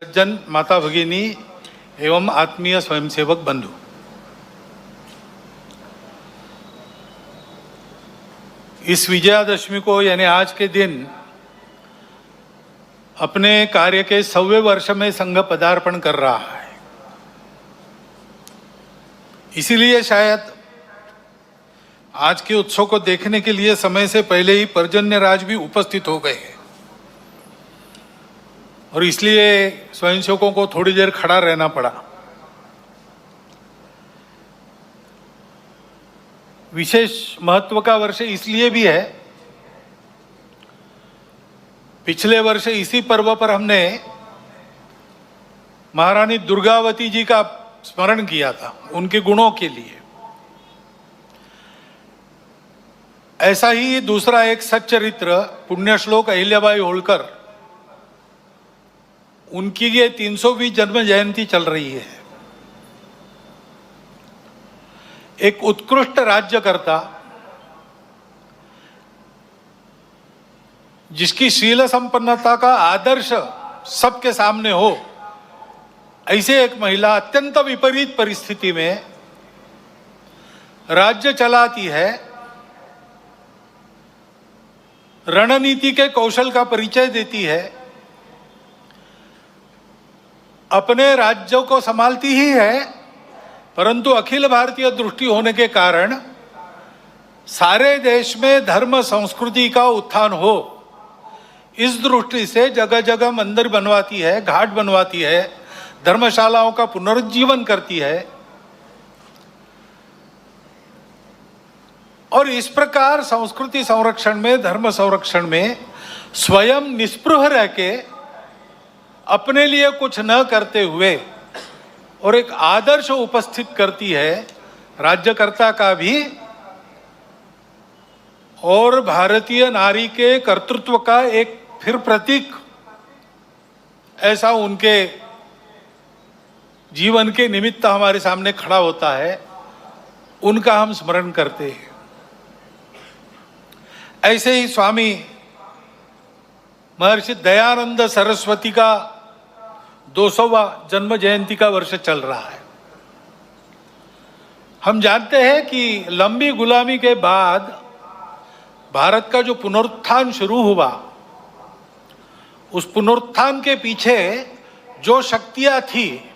जन माता भगिनी एवं आत्मीय स्वयंसेवक बंधु, इस विजयादशमी को यानी आज के दिन अपने कार्य के 100वें वर्ष में संघ पदार्पण कर रहा है। इसीलिए शायद आज के उत्सव को देखने के लिए समय से पहले ही पर्जन्य राज भी उपस्थित हो गए और इसलिए स्वयंसेवकों को थोड़ी देर खड़ा रहना पड़ा। विशेष महत्व का वर्ष इसलिए भी है, पिछले वर्ष इसी पर्व पर हमने महारानी दुर्गावती जी का स्मरण किया था, उनके गुणों के लिए। ऐसा ही दूसरा एक सच्चरित्र पुण्यश्लोक अहिल्याबाई होळकर, उनकी ये 300वीं जन्म जयंती चल रही है। एक उत्कृष्ट राज्यकर्ता जिसकी शील संपन्नता का आदर्श सबके सामने हो, ऐसे एक महिला अत्यंत विपरीत परिस्थिति में राज्य चलाती है, रणनीति के कौशल का परिचय देती है, अपने राज्यों को संभालती ही है, परंतु अखिल भारतीय दृष्टि होने के कारण सारे देश में धर्म संस्कृति का उत्थान हो, इस दृष्टि से जगह जगह मंदिर बनवाती है, घाट बनवाती है, धर्मशालाओं का पुनरुज्जीवन करती है। और इस प्रकार संस्कृति संरक्षण में, धर्म संरक्षण में स्वयं निस्पृह रह के अपने लिए कुछ न करते हुए और एक आदर्श उपस्थित करती है राज्यकर्ता का भी और भारतीय नारी के कर्तृत्व का एक फिर प्रतीक ऐसा उनके जीवन के निमित्त हमारे सामने खड़ा होता है, उनका हम स्मरण करते हैं। ऐसे ही स्वामी महर्षि दयानंद सरस्वती का 200वां जन्म जयंती का वर्ष चल रहा है। हम जानते हैं कि लंबी गुलामी के बाद भारत का जो पुनरुत्थान शुरू हुआ, उस पुनरुत्थान के पीछे जो शक्तियां थी,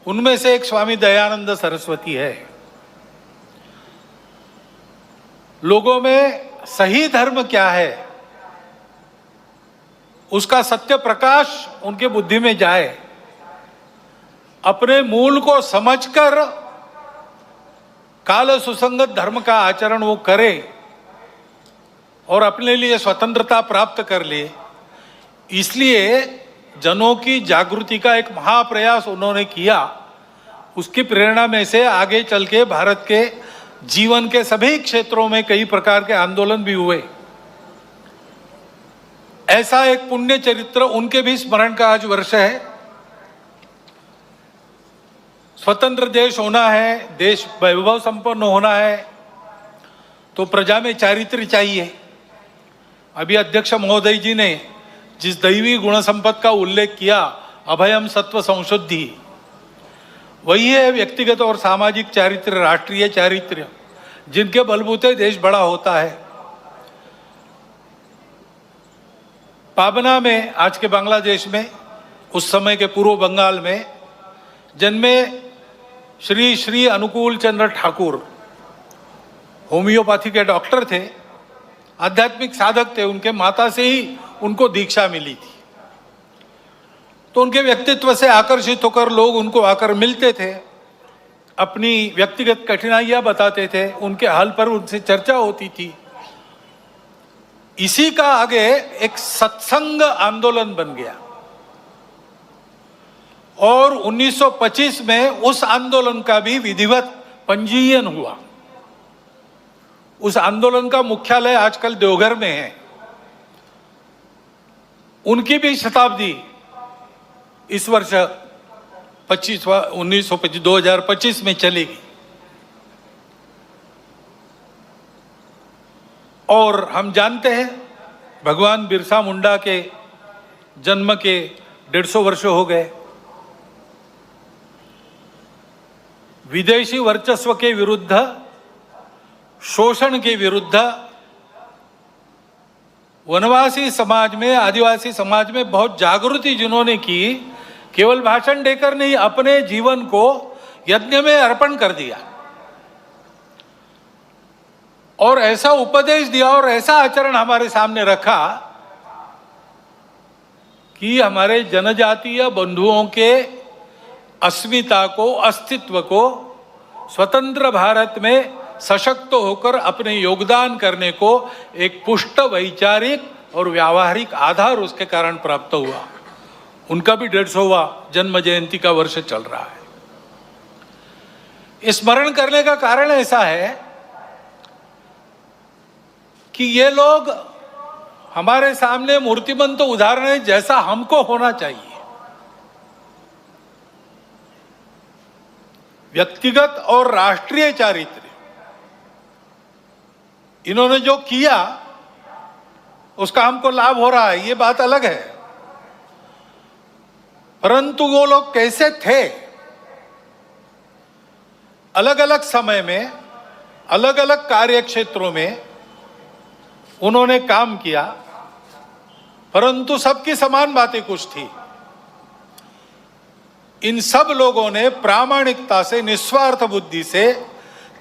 उनमें से एक स्वामी दयानंद सरस्वती है। लोगों में सही धर्म क्या है, उसका सत्य प्रकाश उनके बुद्धि में जाए, अपने मूल को समझकर काल सुसंगत धर्म का आचरण वो करे और अपने लिए स्वतंत्रता प्राप्त कर ले। इसलिए जनों की जागृति का एक महाप्रयास उन्होंने किया। उसकी प्रेरणा में से आगे चल के भारत के जीवन के सभी क्षेत्रों में कई प्रकार के आंदोलन भी हुए। ऐसा एक पुण्य चरित्र, उनके भी स्मरण का आज वर्ष है। स्वतंत्र देश होना है, देश वैभव संपन्न होना है, तो प्रजा में चारित्र्य चाहिए। अभी अध्यक्ष महोदय जी ने जिस दैवी गुण संपद का उल्लेख किया, अभयम सत्व संशुद्धि, वही है व्यक्तिगत और सामाजिक चारित्र्य, राष्ट्रीय चारित्र्य, जिनके बलबूते देश बड़ा होता है। पाबना में, आज के बांग्लादेश में, उस समय के पूर्व बंगाल में जन्मे श्री श्री अनुकूल चंद्र ठाकुर होम्योपैथी के डॉक्टर थे, आध्यात्मिक साधक थे। उनके माता से ही उनको दीक्षा मिली थी, तो उनके व्यक्तित्व से आकर्षित होकर लोग उनको आकर मिलते थे, अपनी व्यक्तिगत कठिनाइयां बताते थे, उनके हल पर उनसे चर्चा होती थी। इसी का आगे एक सत्संग आंदोलन बन गया और 1925 में उस आंदोलन का भी विधिवत पंजीयन हुआ। उस आंदोलन का मुख्यालय आजकल देवघर में है। उनकी भी शताब्दी इस वर्ष 2025 में चलेगी। और हम जानते हैं भगवान बिरसा मुंडा के जन्म के 150 वर्ष हो गए। विदेशी वर्चस्व के विरुद्ध, शोषण के विरुद्ध वनवासी समाज में, आदिवासी समाज में बहुत जागृति जिन्होंने की, केवल भाषण देकर नहीं, अपने जीवन को यज्ञ में अर्पण कर दिया और ऐसा उपदेश दिया और ऐसा आचरण हमारे सामने रखा कि हमारे जनजातीय बंधुओं के अस्मिता को, अस्तित्व को, स्वतंत्र भारत में सशक्त होकर अपने योगदान करने को एक पुष्ट वैचारिक और व्यावहारिक आधार उसके कारण प्राप्त हुआ। उनका भी 150वां जन्म जयंती का वर्ष चल रहा है। स्मरण करने का कारण ऐसा है कि ये लोग हमारे सामने मूर्तिमंत उदाहरण है जैसा हमको होना चाहिए। व्यक्तिगत और राष्ट्रीय चारित्र्य इन्होंने जो किया उसका हमको लाभ हो रहा है, ये बात अलग है, परंतु वो लोग कैसे थे, अलग अलग समय में, अलग अलग कार्य क्षेत्रों में उन्होंने काम किया, परंतु सबकी समान बातें कुछ थी। इन सब लोगों ने प्रामाणिकता से, निस्वार्थ बुद्धि से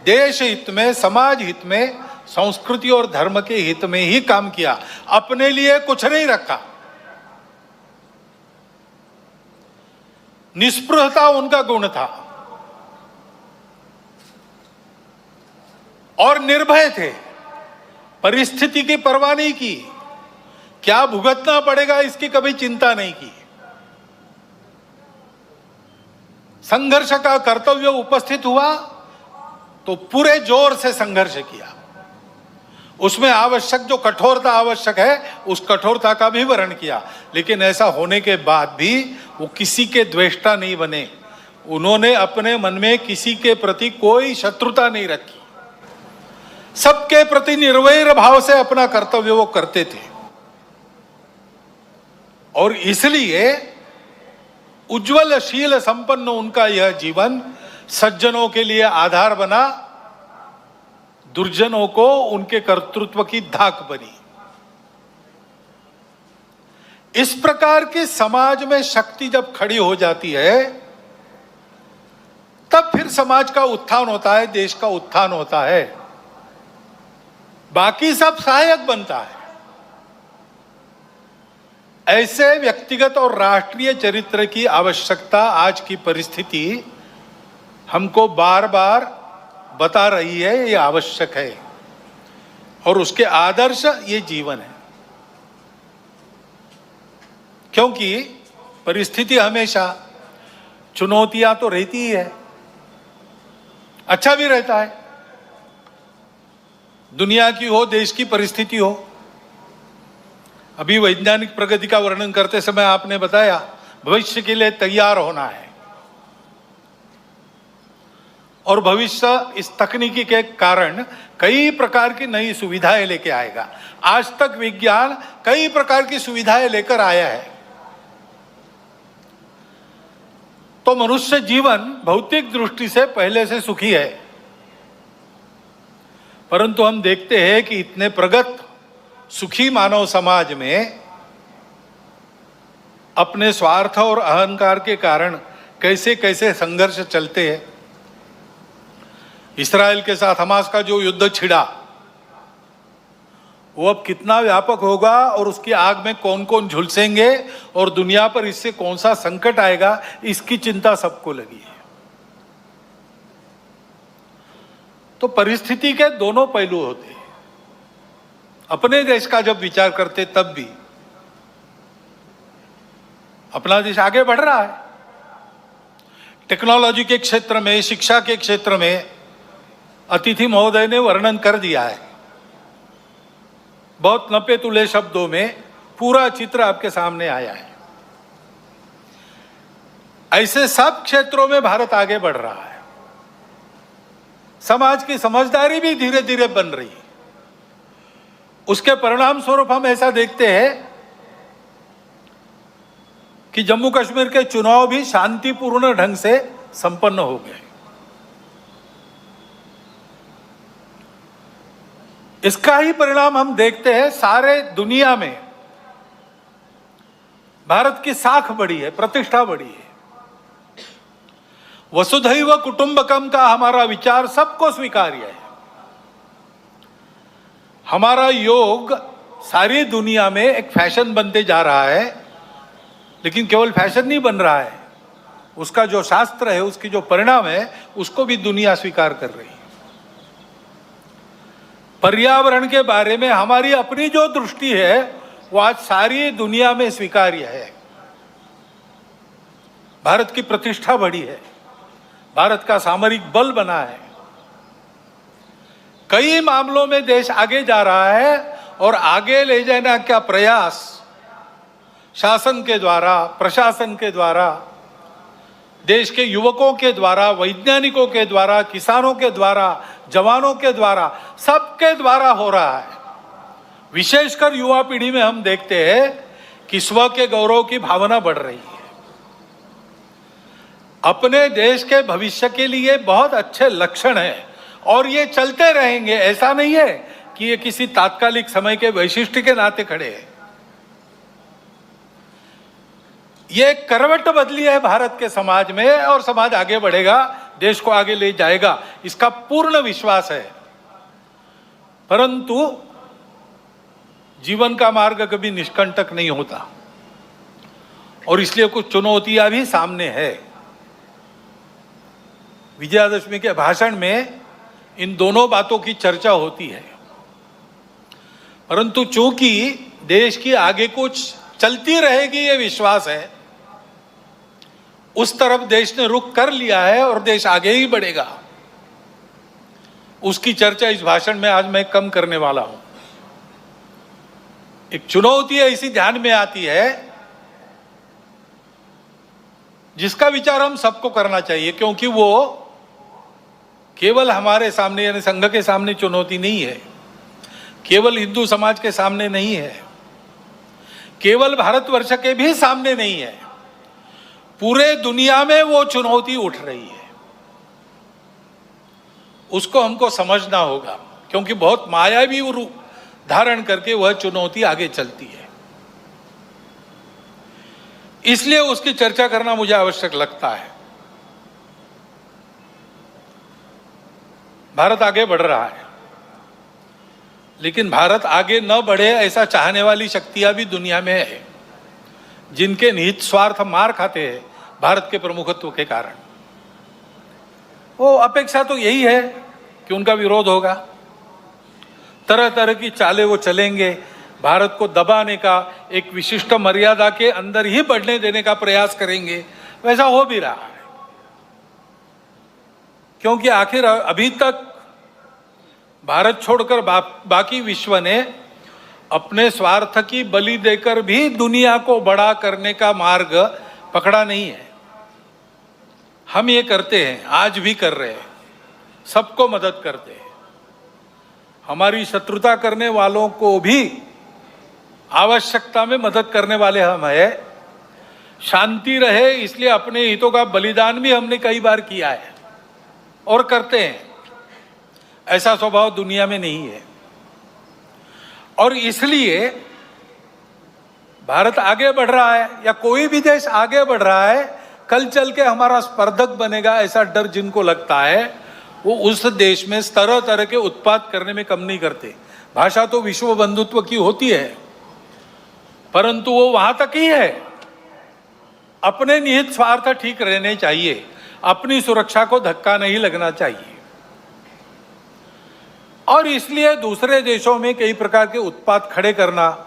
देश हित में, समाज हित में, संस्कृति और धर्म के हित में ही काम किया, अपने लिए कुछ नहीं रखा। निस्पृहता उनका गुण था और निर्भय थे, परिस्थिति की परवाह नहीं की, क्या भुगतना पड़ेगा इसकी कभी चिंता नहीं की। संघर्ष का कर्तव्य उपस्थित हुआ तो पूरे जोर से संघर्ष किया, उसमें आवश्यक जो कठोरता आवश्यक है उस कठोरता का भी वर्ण किया, लेकिन ऐसा होने के बाद भी वो किसी के द्वेष्टा नहीं बने। उन्होंने अपने मन में किसी के प्रति कोई शत्रुता नहीं रखी, सबके प्रति निर्वैर भाव से अपना कर्तव्य वो करते थे और इसलिए उज्ज्वलशील संपन्न उनका यह जीवन सज्जनों के लिए आधार बना, दुर्जनों को उनके कर्तृत्व की धाक बनी। इस प्रकार के समाज में शक्ति जब खड़ी हो जाती है तब फिर समाज का उत्थान होता है, देश का उत्थान होता है, बाकी सब सहायक बनता है। ऐसे व्यक्तिगत और राष्ट्रीय चरित्र की आवश्यकता आज की परिस्थिति हमको बार बार बता रही है, ये आवश्यक है और उसके आदर्श ये जीवन है। क्योंकि परिस्थिति हमेशा, चुनौतियां तो रहती ही है, अच्छा भी रहता है, दुनिया की हो, देश की परिस्थिति हो। अभी वैज्ञानिक प्रगति का वर्णन करते समय आपने बताया भविष्य के लिए तैयार होना है और भविष्य इस तकनीकी के कारण कई प्रकार की नई सुविधाएं लेके आएगा। आज तक विज्ञान कई प्रकार की सुविधाएं लेकर आया है, तो मनुष्य जीवन भौतिक दृष्टि से पहले से सुखी है, परंतु हम देखते हैं कि इतने प्रगत सुखी मानव समाज में अपने स्वार्थ और अहंकार के कारण कैसे कैसे संघर्ष चलते हैं। इस्राएल के साथ हमास का जो युद्ध छिड़ा वो अब कितना व्यापक होगा और उसकी आग में कौन कौन झुलसेंगे और दुनिया पर इससे कौन सा संकट आएगा, इसकी चिंता सबको लगी है। तो परिस्थिति के दोनों पहलू होते हैं। अपने देश का जब विचार करते तब भी अपना देश आगे बढ़ रहा है, टेक्नोलॉजी के क्षेत्र में, शिक्षा के क्षेत्र में अतिथि महोदय ने वर्णन कर दिया है, बहुत नपे तुले शब्दों में पूरा चित्र आपके सामने आया है। ऐसे सब क्षेत्रों में भारत आगे बढ़ रहा है, समाज की समझदारी भी धीरे धीरे बन रही है। उसके परिणाम स्वरूप हम ऐसा देखते हैं कि जम्मू कश्मीर के चुनाव भी शांतिपूर्ण ढंग से संपन्न हो गए। इसका ही परिणाम हम देखते हैं सारे दुनिया में। भारत की साख बढ़ी है, प्रतिष्ठा बढ़ी है। वसुधैव कुटुंबकम का हमारा विचार सबको स्वीकार्य है। हमारा योग सारी दुनिया में एक फैशन बनते जा रहा है, लेकिन केवल फैशन नहीं बन रहा है, उसका जो शास्त्र है, उसकी जो परिणाम है, उसको भी दुनिया स्वीकार कर रही है। पर्यावरण के बारे में हमारी अपनी जो दृष्टि है वो आज सारी दुनिया में स्वीकार्य है। भारत की प्रतिष्ठा बढ़ी है, भारत का सामरिक बल बना है, कई मामलों में देश आगे जा रहा है और आगे ले जाने का प्रयास शासन के द्वारा, प्रशासन के द्वारा, देश के युवकों के द्वारा, वैज्ञानिकों के द्वारा, किसानों के द्वारा, जवानों के द्वारा, सबके द्वारा हो रहा है। विशेषकर युवा पीढ़ी में हम देखते हैं कि स्व के गौरव की भावना बढ़ रही है। अपने देश के भविष्य के लिए बहुत अच्छे लक्षण हैं और ये चलते रहेंगे। ऐसा नहीं है कि ये किसी तात्कालिक समय के वैशिष्ट्य के नाते खड़े हैं। ये करवट बदली है भारत के समाज में और समाज आगे बढ़ेगा, देश को आगे ले जाएगा, इसका पूर्ण विश्वास है। परंतु जीवन का मार्ग कभी निष्कंटक नहीं होता और इसलिए कुछ चुनौतियां भी सामने है। विजयादशमी के भाषण में इन दोनों बातों की चर्चा होती है, परंतु चूंकि देश की आगे कुछ चलती रहेगी ये विश्वास है, उस तरफ देश ने रुख कर लिया है और देश आगे ही बढ़ेगा। उसकी चर्चा इस भाषण में आज मैं कम करने वाला हूं। एक चुनौती ऐसी ध्यान में आती है जिसका विचार हम सबको करना चाहिए, क्योंकि वो केवल हमारे सामने यानी संघ के सामने चुनौती नहीं है, केवल हिंदू समाज के सामने नहीं है, केवल भारतवर्ष के भी सामने नहीं है, पूरे दुनिया में वो चुनौती उठ रही है। उसको हमको समझना होगा, क्योंकि बहुत मायावी रूप धारण करके वह चुनौती आगे चलती है। इसलिए उसकी चर्चा करना मुझे आवश्यक लगता है। भारत आगे बढ़ रहा है, लेकिन भारत आगे न बढ़े ऐसा चाहने वाली शक्तियां भी दुनिया में है, जिनके निहित स्वार्थ मार खाते हैं भारत के प्रमुखत्व के कारण। वो अपेक्षा तो यही है कि उनका विरोध होगा, तरह तरह की चालें वो चलेंगे, भारत को दबाने का, एक विशिष्ट मर्यादा के अंदर ही बढ़ने देने का प्रयास करेंगे। वैसा हो भी रहा है, क्योंकि आखिर अभी तक भारत छोड़कर बाकी विश्व ने अपने स्वार्थ की बलि देकर भी दुनिया को बड़ा करने का मार्ग पकड़ा नहीं है। हम ये करते हैं, आज भी कर रहे हैं, सबको मदद करते हैं। हमारी शत्रुता करने वालों को भी आवश्यकता में मदद करने वाले हम हैं। शांति रहे इसलिए अपने हितों का बलिदान भी हमने कई बार किया है और करते हैं। ऐसा स्वभाव दुनिया में नहीं है और इसलिए भारत आगे बढ़ रहा है या कोई भी देश आगे बढ़ रहा है, कल चल के हमारा स्पर्धक बनेगा ऐसा डर जिनको लगता है, वो उस देश में तरह तरह के उत्पाद करने में कम नहीं करते। भाषा तो विश्व बंधुत्व की होती है, परंतु वो वहां तक ही है। अपने निहित स्वार्थ ठीक रहने चाहिए, अपनी सुरक्षा को धक्का नहीं लगना चाहिए। और इसलिए दूसरे देशों में कई प्रकार के उत्पाद खड़े करना,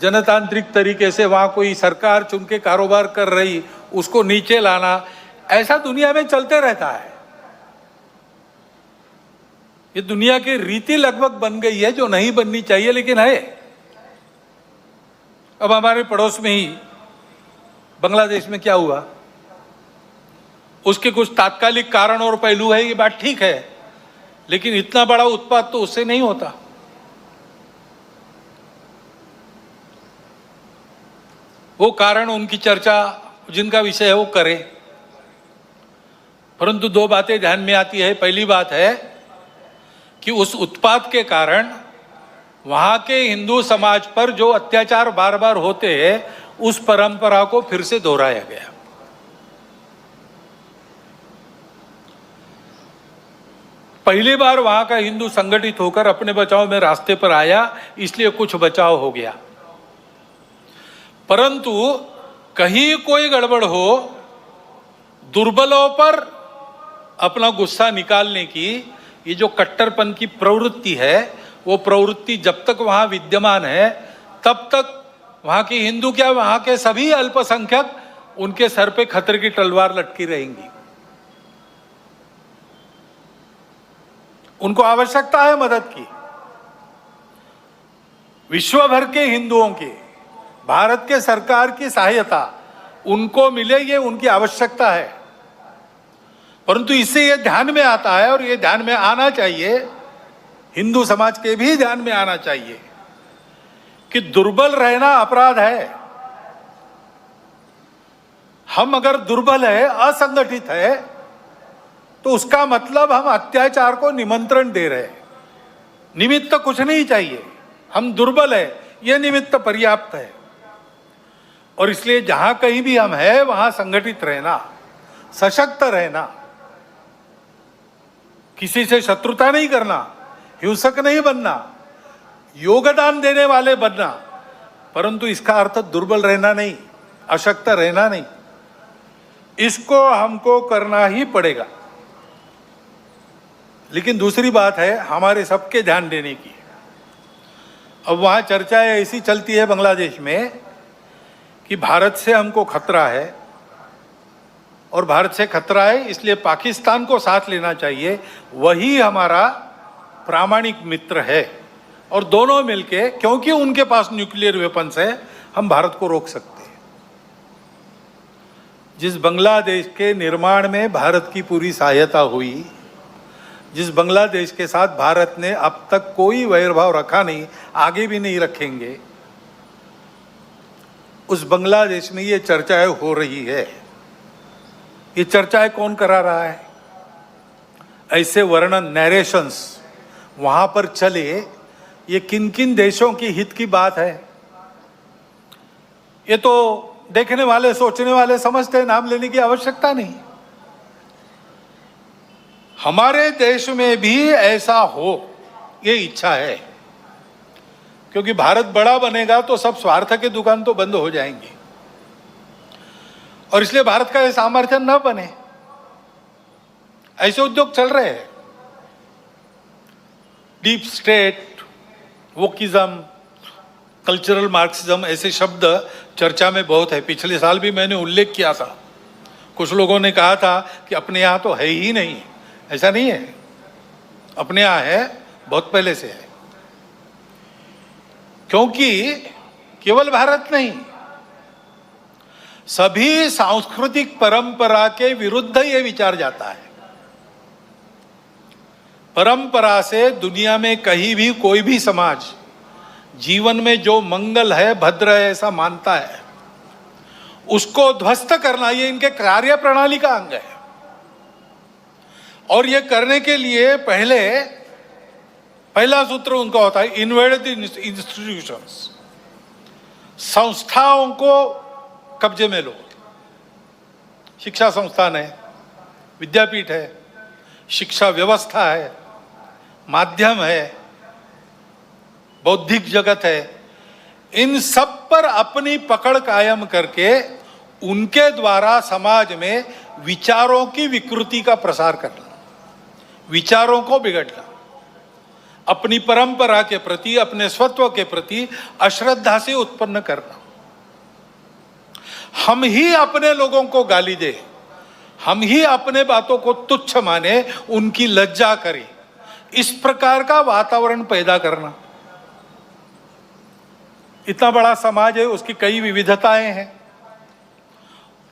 जनतांत्रिक तरीके से वहां कोई सरकार चुन के कारोबार कर रही, उसको नीचे लाना, ऐसा दुनिया में चलते रहता है। ये दुनिया की रीति लगभग बन गई है, जो नहीं बननी चाहिए लेकिन है। अब हमारे पड़ोस में ही बांग्लादेश में क्या हुआ, उसके कुछ तात्कालिक कारण और पहलू है, ये बात ठीक है, लेकिन इतना बड़ा उत्पाद तो उससे नहीं होता। वो कारण उनकी चर्चा जिनका विषय है वो करें। परंतु दो बातें ध्यान में आती है। पहली बात है कि उस उत्पात के कारण वहां के हिंदू समाज पर जो अत्याचार बार बार होते हैं उस परंपरा को फिर से दोहराया गया। पहली बार वहां का हिंदू संगठित होकर अपने बचाव में रास्ते पर आया, इसलिए कुछ बचाव हो गया। परंतु कहीं कोई गड़बड़ हो, दुर्बलों पर अपना गुस्सा निकालने की ये जो कट्टरपन की प्रवृत्ति है, वो प्रवृत्ति जब तक वहां विद्यमान है तब तक वहां के हिंदू क्या, वहां के सभी अल्पसंख्यक, उनके सर पे खतरे की तलवार लटकी रहेंगी। उनको आवश्यकता है मदद की। विश्व भर के हिंदुओं की, भारत के सरकार की सहायता उनको मिले, ये उनकी आवश्यकता है। परंतु इससे ये ध्यान में आता है, और ये ध्यान में आना चाहिए, हिंदू समाज के भी ध्यान में आना चाहिए कि दुर्बल रहना अपराध है। हम अगर दुर्बल है, असंगठित है, तो उसका मतलब हम अत्याचार को निमंत्रण दे रहे हैं। निमित्त कुछ नहीं चाहिए, हम दुर्बल है, यह निमित्त पर्याप्त है। और इसलिए जहां कहीं भी हम हैं वहां संगठित रहना, सशक्त रहना, किसी से शत्रुता नहीं करना, हिंसक नहीं बनना, योगदान देने वाले बनना। परंतु इसका अर्थ दुर्बल रहना नहीं, अशक्त रहना नहीं। इसको हमको करना ही पड़ेगा। लेकिन दूसरी बात है हमारे सबके ध्यान देने की। अब वहाँ चर्चाएं ऐसी चलती है बांग्लादेश में कि भारत से हमको खतरा है, और भारत से खतरा है इसलिए पाकिस्तान को साथ लेना चाहिए, वही हमारा प्रामाणिक मित्र है। और दोनों मिलके, क्योंकि उनके पास न्यूक्लियर वेपन्स है, हम भारत को रोक सकते हैं। जिस बांग्लादेश के निर्माण में भारत की पूरी सहायता हुई, जिस बांग्लादेश के साथ भारत ने अब तक कोई वैरभाव रखा नहीं, आगे भी नहीं रखेंगे, उस बांग्लादेश में ये चर्चाएं हो रही है। ये चर्चाएं कौन करा रहा है? ऐसे वर्णन, नैरेशंस वहां पर चले, ये किन किन देशों की हित की बात है? ये तो देखने वाले, सोचने वाले समझते हैं, नाम लेने की आवश्यकता नहीं। हमारे देश में भी ऐसा हो, ये इच्छा है। क्योंकि भारत बड़ा बनेगा तो सब स्वार्थ के दुकान तो बंद हो जाएंगे, और इसलिए भारत का ये सामर्थ्य न बने, ऐसे उद्योग चल रहे हैं। Deep state, wokeism, cultural Marxism, ऐसे शब्द चर्चा में बहुत है। पिछले साल भी मैंने उल्लेख किया था। कुछ लोगों ने कहा था कि अपने यहाँ तो है ही नहीं। ऐसा नहीं है, अपने यहाँ है, बहुत पहले से है। क्योंकि केवल भारत नहीं, सभी सांस्कृतिक परंपरा के विरुद्ध ये विचार जाता है। परंपरा से दुनिया में कहीं भी कोई भी समाज जीवन में जो मंगल है, भद्र है, ऐसा मानता है, उसको ध्वस्त करना ये इनके कार्य प्रणाली का अंग है। और ये करने के लिए पहला सूत्र उनका होता है, इन्वेड द इंस्टीट्यूशंस, संस्थाओं को कब्जे में लो। शिक्षा संस्थान है, विद्यापीठ है, शिक्षा व्यवस्था है, माध्यम है, बौद्धिक जगत है, इन सब पर अपनी पकड़ कायम करके उनके द्वारा समाज में विचारों की विकृति का प्रसार करना, विचारों को बिगड़ना, अपनी परंपरा के प्रति, अपने स्वत्व के प्रति अश्रद्धा से उत्पन्न करना। हम ही अपने लोगों को गाली दे, हम ही अपने बातों को तुच्छ माने, उनकी लज्जा करें, इस प्रकार का वातावरण पैदा करना। इतना बड़ा समाज है, उसकी कई विविधताएं हैं,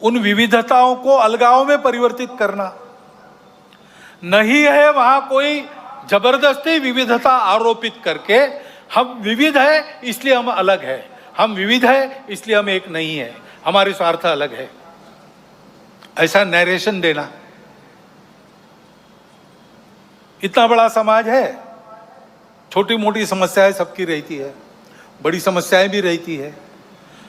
उन विविधताओं को अलगाव में परिवर्तित करना नहीं है। वहां कोई जबरदस्ती विविधता आरोपित करके हम विविध है इसलिए हम अलग है, हम विविध है इसलिए हम एक नहीं है, हमारे स्वार्थ अलग है, ऐसा नरेशन देना। इतना बड़ा समाज है, छोटी मोटी समस्याएं सबकी रहती है, बड़ी समस्याएं भी रहती है।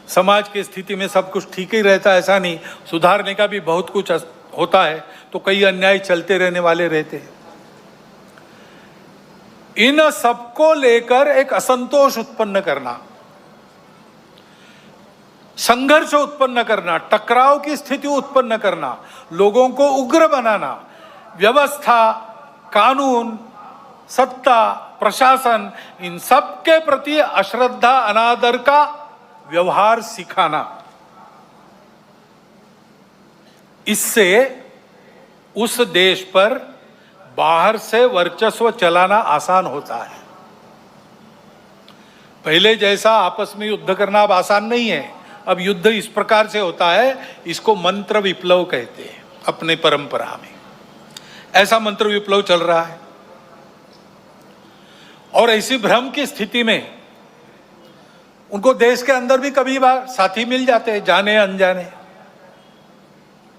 समाज की स्थिति में सब कुछ ठीक ही रहता है ऐसा नहीं, सुधारने का भी बहुत कुछ होता है, तो कई अन्याय चलते रहने वाले रहते हैं। इन सबको लेकर एक असंतोष उत्पन्न करना, संघर्ष उत्पन्न करना, टकराव की स्थिति उत्पन्न करना, लोगों को उग्र बनाना, व्यवस्था, कानून, सत्ता, प्रशासन, इन सब के प्रति अश्रद्धा, अनादर का व्यवहार सिखाना, इससे उस देश पर बाहर से वर्चस्व चलाना आसान होता है। पहले जैसा आपस में युद्ध करना अब आसान नहीं है। अब युद्ध इस प्रकार से होता है, इसको मंत्र विप्लव कहते हैं अपने परंपरा में। ऐसा मंत्र विप्लव चल रहा है, और ऐसी भ्रम की स्थिति में उनको देश के अंदर भी कभी बार साथी मिल जाते हैं, जाने अनजाने।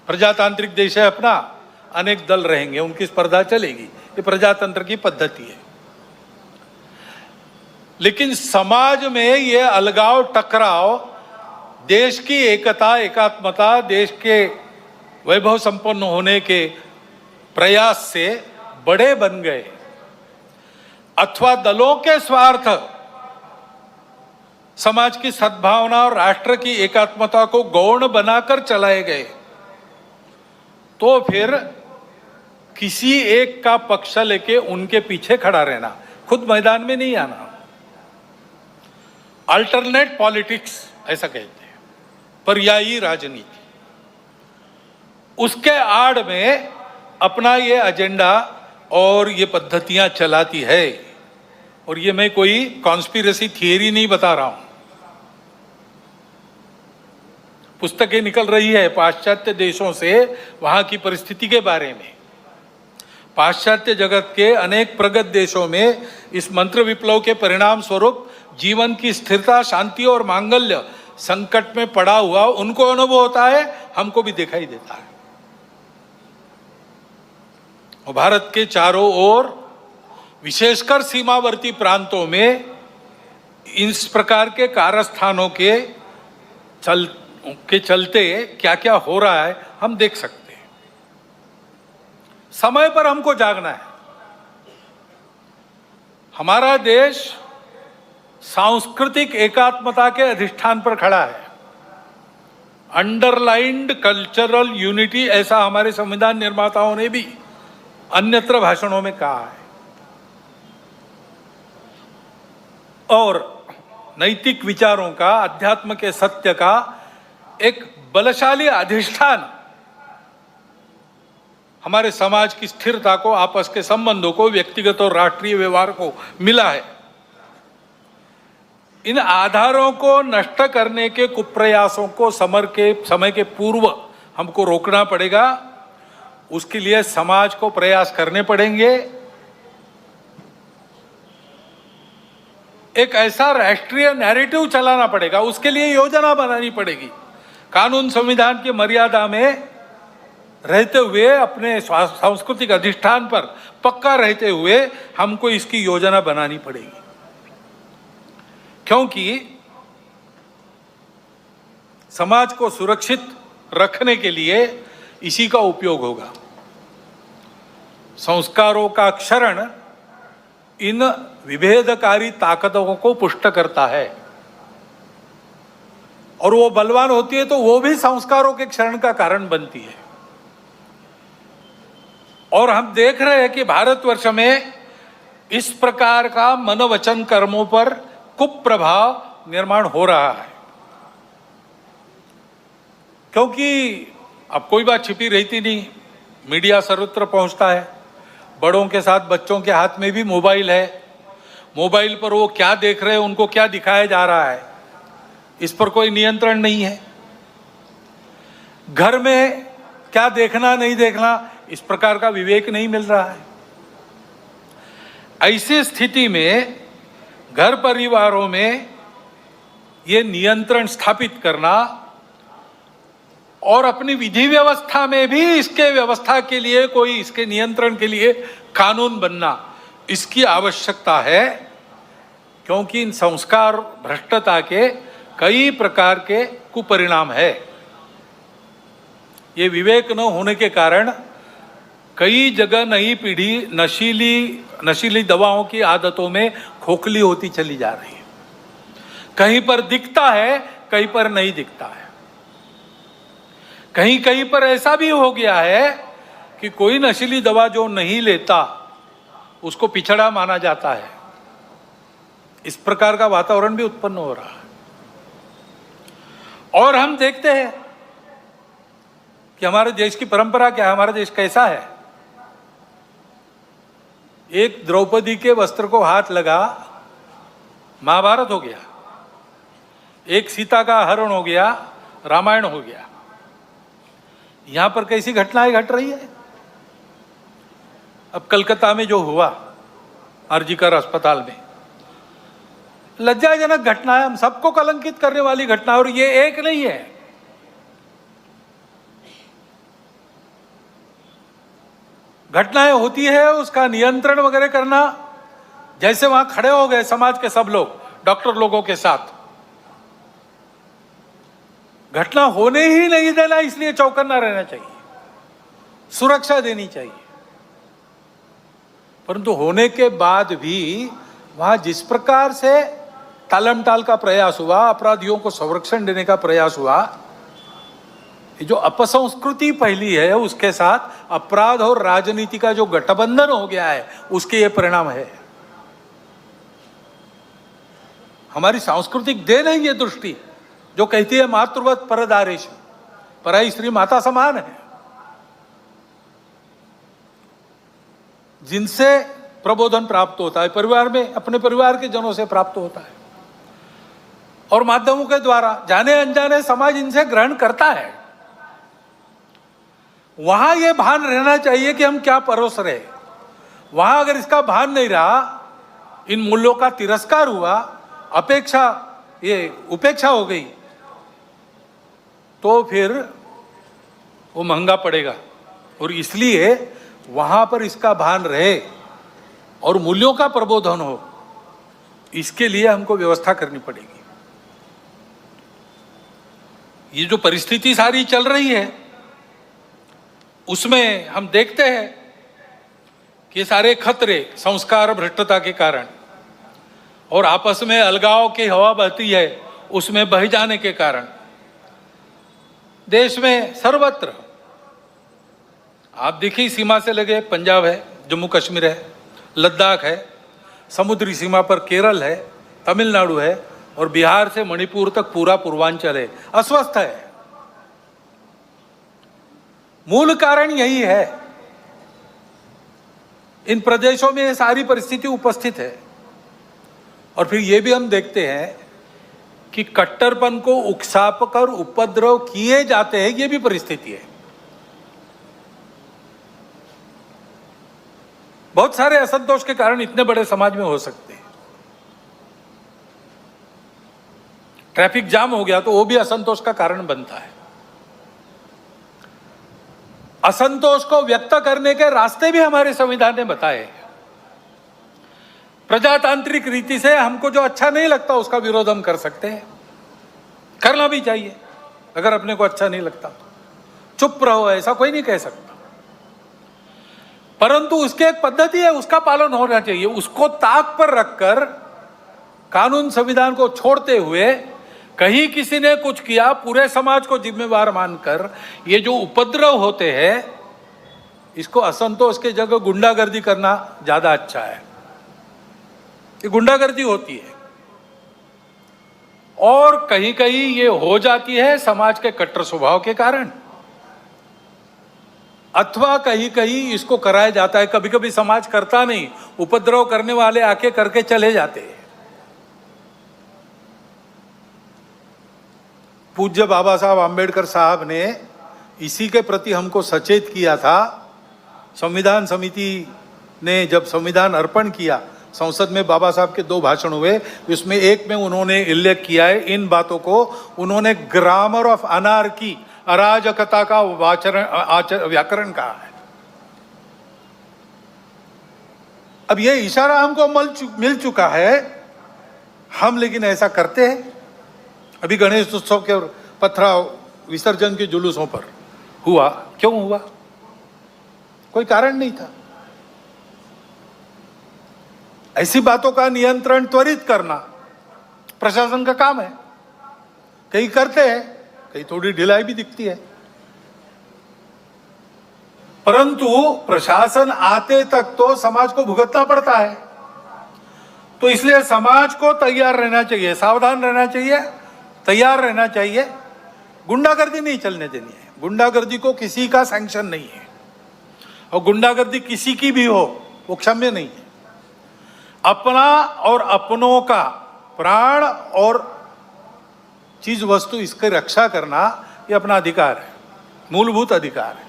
प्रजातांत्रिक देश है अपना, अनेक दल रहेंगे, उनकी स्पर्धा चलेगी, ये प्रजातंत्र की पद्धति है। लेकिन समाज में ये अलगाव, टकराव, देश की एकता, एकात्मता, देश के वैभव संपन्न होने के प्रयास से बड़े बन गए, अथवा दलों के स्वार्थ समाज की सद्भावना और राष्ट्र की एकात्मता को गौण बनाकर चलाए गए, तो फिर किसी एक का पक्ष लेके उनके पीछे खड़ा रहना, खुद मैदान में नहीं आना। अल्टरनेट पॉलिटिक्स ऐसा कहते हैं, पर्यायी राजनीति। उसके आड़ में अपना ये एजेंडा और ये पद्धतियां चलाती है। और ये मैं कोई कॉन्स्पिरेसी थियरी नहीं बता रहा हूं, पुस्तकें निकल रही है पाश्चात्य देशों से वहां की परिस्थिति के बारे में। पाश्चात्य जगत के अनेक प्रगत देशों में इस मंत्र विप्लव के परिणाम स्वरूप जीवन की स्थिरता, शांति और मांगल्य संकट में पड़ा हुआ उनको अनुभव होता है, हमको भी दिखाई देता है। और भारत के चारों ओर, विशेषकर सीमावर्ती प्रांतों में, इस प्रकार के कारस्थानों के चलते क्या क्या हो रहा है हम देख सकते हैं। समय पर हमको जागना है। हमारा देश सांस्कृतिक एकात्मता के अधिष्ठान पर खड़ा है। अंडरलाइंड कल्चरल यूनिटी, ऐसा हमारे संविधान निर्माताओं ने भी अन्यत्र भाषणों में कहा है। और नैतिक विचारों का, अध्यात्म के सत्य का एक बलशाली अधिष्ठान हमारे समाज की स्थिरता को, आपस के संबंधों को, व्यक्तिगत और राष्ट्रीय व्यवहार को मिला है। इन आधारों को नष्ट करने के कुप्रयासों को समय के पूर्व हमको रोकना पड़ेगा। उसके लिए समाज को प्रयास करने पड़ेंगे। एक ऐसा राष्ट्रीय नैरेटिव चलाना पड़ेगा, उसके लिए योजना बनानी पड़ेगी। कानून संविधान की मर्यादा में रहते हुए, अपने सांस्कृतिक अधिष्ठान पर पक्का रहते हुए हमको इसकी योजना बनानी पड़ेगी, क्योंकि समाज को सुरक्षित रखने के लिए इसी का उपयोग होगा। संस्कारों का क्षरण इन विभेदकारी ताकतों को पुष्ट करता है, और वो बलवान होती है तो वो भी संस्कारों के क्षरण का कारण बनती है। और हम देख रहे हैं कि भारतवर्ष में इस प्रकार का मनोवचन कर्मों पर कुप्रभाव निर्माण हो रहा है, क्योंकि अब कोई बात छिपी रहती नहीं, मीडिया सर्वत्र पहुंचता है। बड़ों के साथ बच्चों के हाथ में भी मोबाइल है। मोबाइल पर वो क्या देख रहे हैं, उनको क्या दिखाया जा रहा है, इस पर कोई नियंत्रण नहीं है। घर में क्या देखना नहीं देखना, इस प्रकार का विवेक नहीं मिल रहा है। ऐसी स्थिति में घर परिवारों में ये नियंत्रण स्थापित करना और अपनी विधि व्यवस्था में भी इसके व्यवस्था के लिए, कोई इसके नियंत्रण के लिए कानून बनना, इसकी आवश्यकता है। क्योंकि इन संस्कार भ्रष्टता के कई प्रकार के कुपरिणाम है। ये विवेक न होने के कारण कई जगह नई पीढ़ी नशीली दवाओं की आदतों में खोखली होती चली जा रही है। कहीं पर दिखता है, कहीं पर नहीं दिखता है। कहीं कहीं पर ऐसा भी हो गया है कि कोई नशीली दवा जो नहीं लेता उसको पिछड़ा माना जाता है। इस प्रकार का वातावरण भी उत्पन्न हो रहा है। और हम देखते हैं कि हमारे देश की परंपरा क्या है, हमारा देश कैसा है। एक द्रौपदी के वस्त्र को हाथ लगा, महाभारत हो गया। एक सीता का हरण हो गया, रामायण हो गया। यहां पर कैसी घटनाएं घट रही है। अब कलकत्ता में जो हुआ आरजीकर अस्पताल में, लज्जाजनक घटना है, हम सबको कलंकित करने वाली घटना। और ये एक नहीं है, घटनाएं होती है, उसका नियंत्रण वगैरह करना। जैसे वहां खड़े हो गए समाज के सब लोग डॉक्टर लोगों के साथ, घटना होने ही नहीं देना, इसलिए चौकन्ना रहना चाहिए, सुरक्षा देनी चाहिए। परंतु होने के बाद भी वहां जिस प्रकार से टालमटाल का प्रयास हुआ, अपराधियों को संरक्षण देने का प्रयास हुआ, ये जो अपसंस्कृति फैली है, उसके साथ अपराध और राजनीति का जो गठबंधन हो गया है, उसके ये परिणाम है। हमारी सांस्कृतिक देन है ये दृष्टि जो कहती है मातृवत परदारेश, पराई स्त्री माता समान है, जिनसे प्रबोधन प्राप्त होता है, परिवार में अपने परिवार के जनों से प्राप्त होता है और माध्यमों के द्वारा जाने अनजाने समाज इनसे ग्रहण करता है। वहां यह भान रहना चाहिए कि हम क्या परोस रहे। वहां अगर इसका भान नहीं रहा, इन मूल्यों का तिरस्कार हुआ, उपेक्षा हो गई, तो फिर वो महंगा पड़ेगा। और इसलिए वहां पर इसका भान रहे और मूल्यों का प्रबोधन हो, इसके लिए हमको व्यवस्था करनी पड़ेगी। ये जो परिस्थिति सारी चल रही है, उसमें हम देखते हैं कि सारे खतरे संस्कार भ्रष्टता के कारण और आपस में अलगाव की हवा बहती है, उसमें बह जाने के कारण देश में सर्वत्र, आप देखिए, सीमा से लगे पंजाब है, जम्मू कश्मीर है, लद्दाख है, समुद्री सीमा पर केरल है, तमिलनाडु है और बिहार से मणिपुर तक पूरा पूर्वांचल है, अस्वस्थ है। मूल कारण यही है। इन प्रदेशों में ये सारी परिस्थिति उपस्थित है। और फिर ये भी हम देखते हैं कि कट्टरपन को उकसाकर उपद्रव किए जाते हैं, ये भी परिस्थिति है। बहुत सारे असंतोष के कारण इतने बड़े समाज में हो सकते हैं। ट्रैफिक जाम हो गया तो वो भी असंतोष का कारण बनता है। असंतोष को व्यक्त करने के रास्ते भी हमारे संविधान ने बताए। प्रजातांत्रिक रीति से हमको जो अच्छा नहीं लगता उसका विरोध हम कर सकते हैं, करना भी चाहिए। अगर अपने को अच्छा नहीं लगता चुप रहो, ऐसा कोई नहीं कह सकता। परंतु उसकी एक पद्धति है, उसका पालन होना चाहिए। उसको ताक पर रखकर कानून संविधान को छोड़ते हुए कहीं किसी ने कुछ किया, पूरे समाज को जिम्मेवार मानकर ये जो उपद्रव होते हैं, इसको असंतोष के जगह गुंडागर्दी करना ज्यादा अच्छा है। ये गुंडागर्दी होती है और कहीं कहीं ये हो जाती है समाज के कट्टर स्वभाव के कारण, अथवा कहीं कहीं इसको कराया जाता है। कभी कभी समाज करता नहीं, उपद्रव करने वाले आके करके चले जाते हैं। पूज्य बाबा साहब आम्बेडकर साहब ने इसी के प्रति हमको सचेत किया था। संविधान समिति ने जब संविधान अर्पण किया, संसद में बाबा साहब के 2 भाषण हुए, उसमें एक में उन्होंने उल्लेख किया है इन बातों को। उन्होंने ग्रामर ऑफ अनार्की अराजकता का व्याकरण कहा है। अब ये इशारा हमको मिल चुका है, हम लेकिन ऐसा करते हैं। अभी गणेश उत्सव के पथराव विसर्जन के जुलूसों पर हुआ, क्यों हुआ? कोई कारण नहीं था। ऐसी बातों का नियंत्रण त्वरित करना प्रशासन का काम है। कहीं करते हैं, कहीं थोड़ी ढिलाई भी दिखती है, परंतु प्रशासन आते तक तो समाज को भुगतना पड़ता है। तो इसलिए समाज को तैयार रहना चाहिए, सावधान रहना चाहिए, तैयार रहना चाहिए। गुंडागर्दी नहीं चलने देनी है। गुंडागर्दी को किसी का सैंक्शन नहीं है, और गुंडागर्दी किसी की भी हो वो क्षम्य नहीं है। अपना और अपनों का प्राण और चीज वस्तु इसकी रक्षा करना ये अपना अधिकार है, मूलभूत अधिकार है।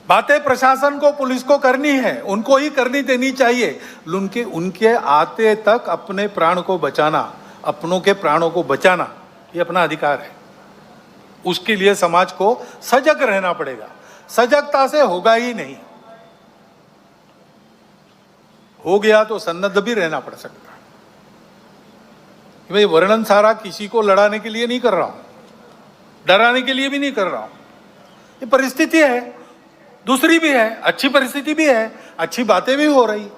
बातें प्रशासन को, पुलिस को करनी है, उनको ही करनी देनी चाहिए। उनके आते तक अपने प्राण को बचाना, अपनों के प्राणों को बचाना ये अपना अधिकार है। उसके लिए समाज को सजग रहना पड़ेगा। सजगता से होगा ही नहीं, हो गया तो सन्नद्ध भी रहना पड़ सकता है। भाई वर्णन सारा किसी को लड़ाने के लिए नहीं कर रहा हूं, डराने के लिए भी नहीं कर रहा हूं। ये परिस्थिति है, दूसरी भी है, अच्छी परिस्थिति भी है, अच्छी बातें भी हो रही।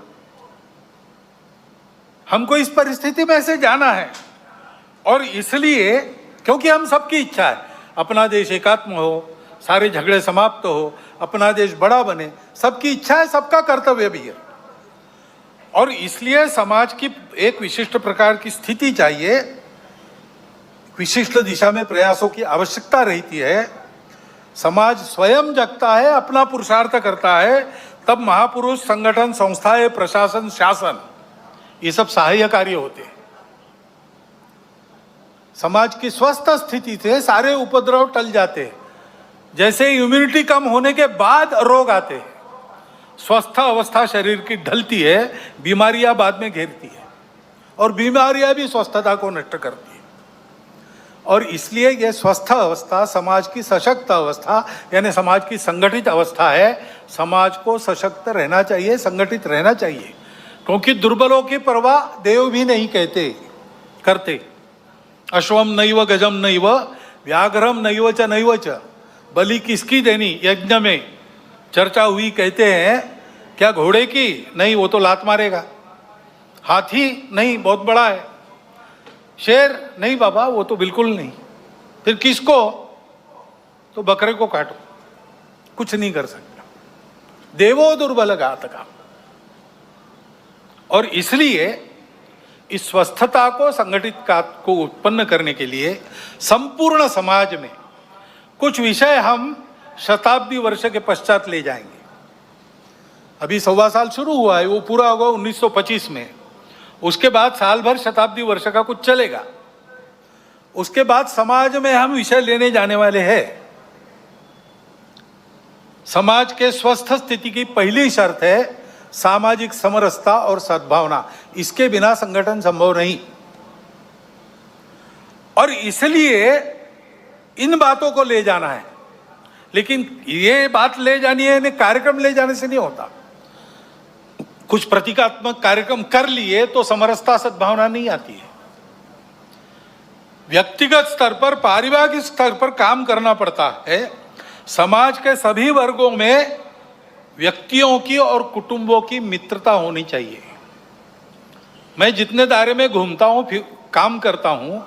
हमको इस परिस्थिति में से जाना है, और इसलिए क्योंकि हम सबकी इच्छा है अपना देश एकात्म हो, सारे झगड़े समाप्त हो, अपना देश बड़ा बने, सबकी इच्छा है, सबका कर्तव्य भी है। और इसलिए समाज की एक विशिष्ट प्रकार की स्थिति चाहिए, विशिष्ट दिशा में प्रयासों की आवश्यकता रहती है। समाज स्वयं जगता है, अपना पुरुषार्थ करता है, तब महापुरुष, संगठन, संस्थाएं, प्रशासन, शासन ये सब सहाय्य कार्य होते हैं। समाज की स्वस्थ स्थिति से सारे उपद्रव टल जाते हैं। जैसे इम्यूनिटी कम होने के बाद रोग आते हैं, स्वस्थ अवस्था शरीर की ढलती है, बीमारियां बाद में घेरती है, और बीमारियां भी स्वस्थता को नष्ट करती है। और इसलिए यह स्वस्थ अवस्था समाज की सशक्त अवस्था, यानी समाज की संगठित अवस्था है। समाज को सशक्त रहना चाहिए, संगठित रहना चाहिए, क्योंकि दुर्बलों की परवाह देव भी नहीं करते। अश्वम नैव गजम नैव व्याघ्रम नैव च बलि किसकी देनी यज्ञ में चर्चा हुई। कहते हैं क्या घोड़े की? नहीं, वो तो लात मारेगा। हाथी? नहीं, बहुत बड़ा है। शेर? नहीं बाबा, वो तो बिल्कुल नहीं। फिर किसको? तो बकरे को काटो, कुछ नहीं कर सकता। देवो दुर्बल घातका। और इसलिए इस स्वस्थता को, संगठित को उत्पन्न करने के लिए संपूर्ण समाज में कुछ विषय हम शताब्दी वर्ष के पश्चात ले जाएंगे। अभी 1.25 साल शुरू हुआ है, वो पूरा होगा 1925 में। उसके बाद साल भर शताब्दी वर्ष का कुछ चलेगा। उसके बाद समाज में हम विषय लेने जाने वाले हैं। समाज के स्वस्थ स्थिति की पहली शर्त है सामाजिक समरसता और सद्भावना। इसके बिना संगठन संभव नहीं। और इसलिए इन बातों को ले जाना है। लेकिन ये बात ले जानी है, कार्यक्रम ले जाने से नहीं होता। कुछ प्रतीकात्मक कार्यक्रम कर लिए तो समरसता सद्भावना नहीं आती है। व्यक्तिगत स्तर पर, पारिवारिक स्तर पर काम करना पड़ता है। समाज के सभी वर्गों में व्यक्तियों की और कुटुंबों की मित्रता होनी चाहिए। मैं जितने दायरे में घूमता हूं, फिर काम करता हूं,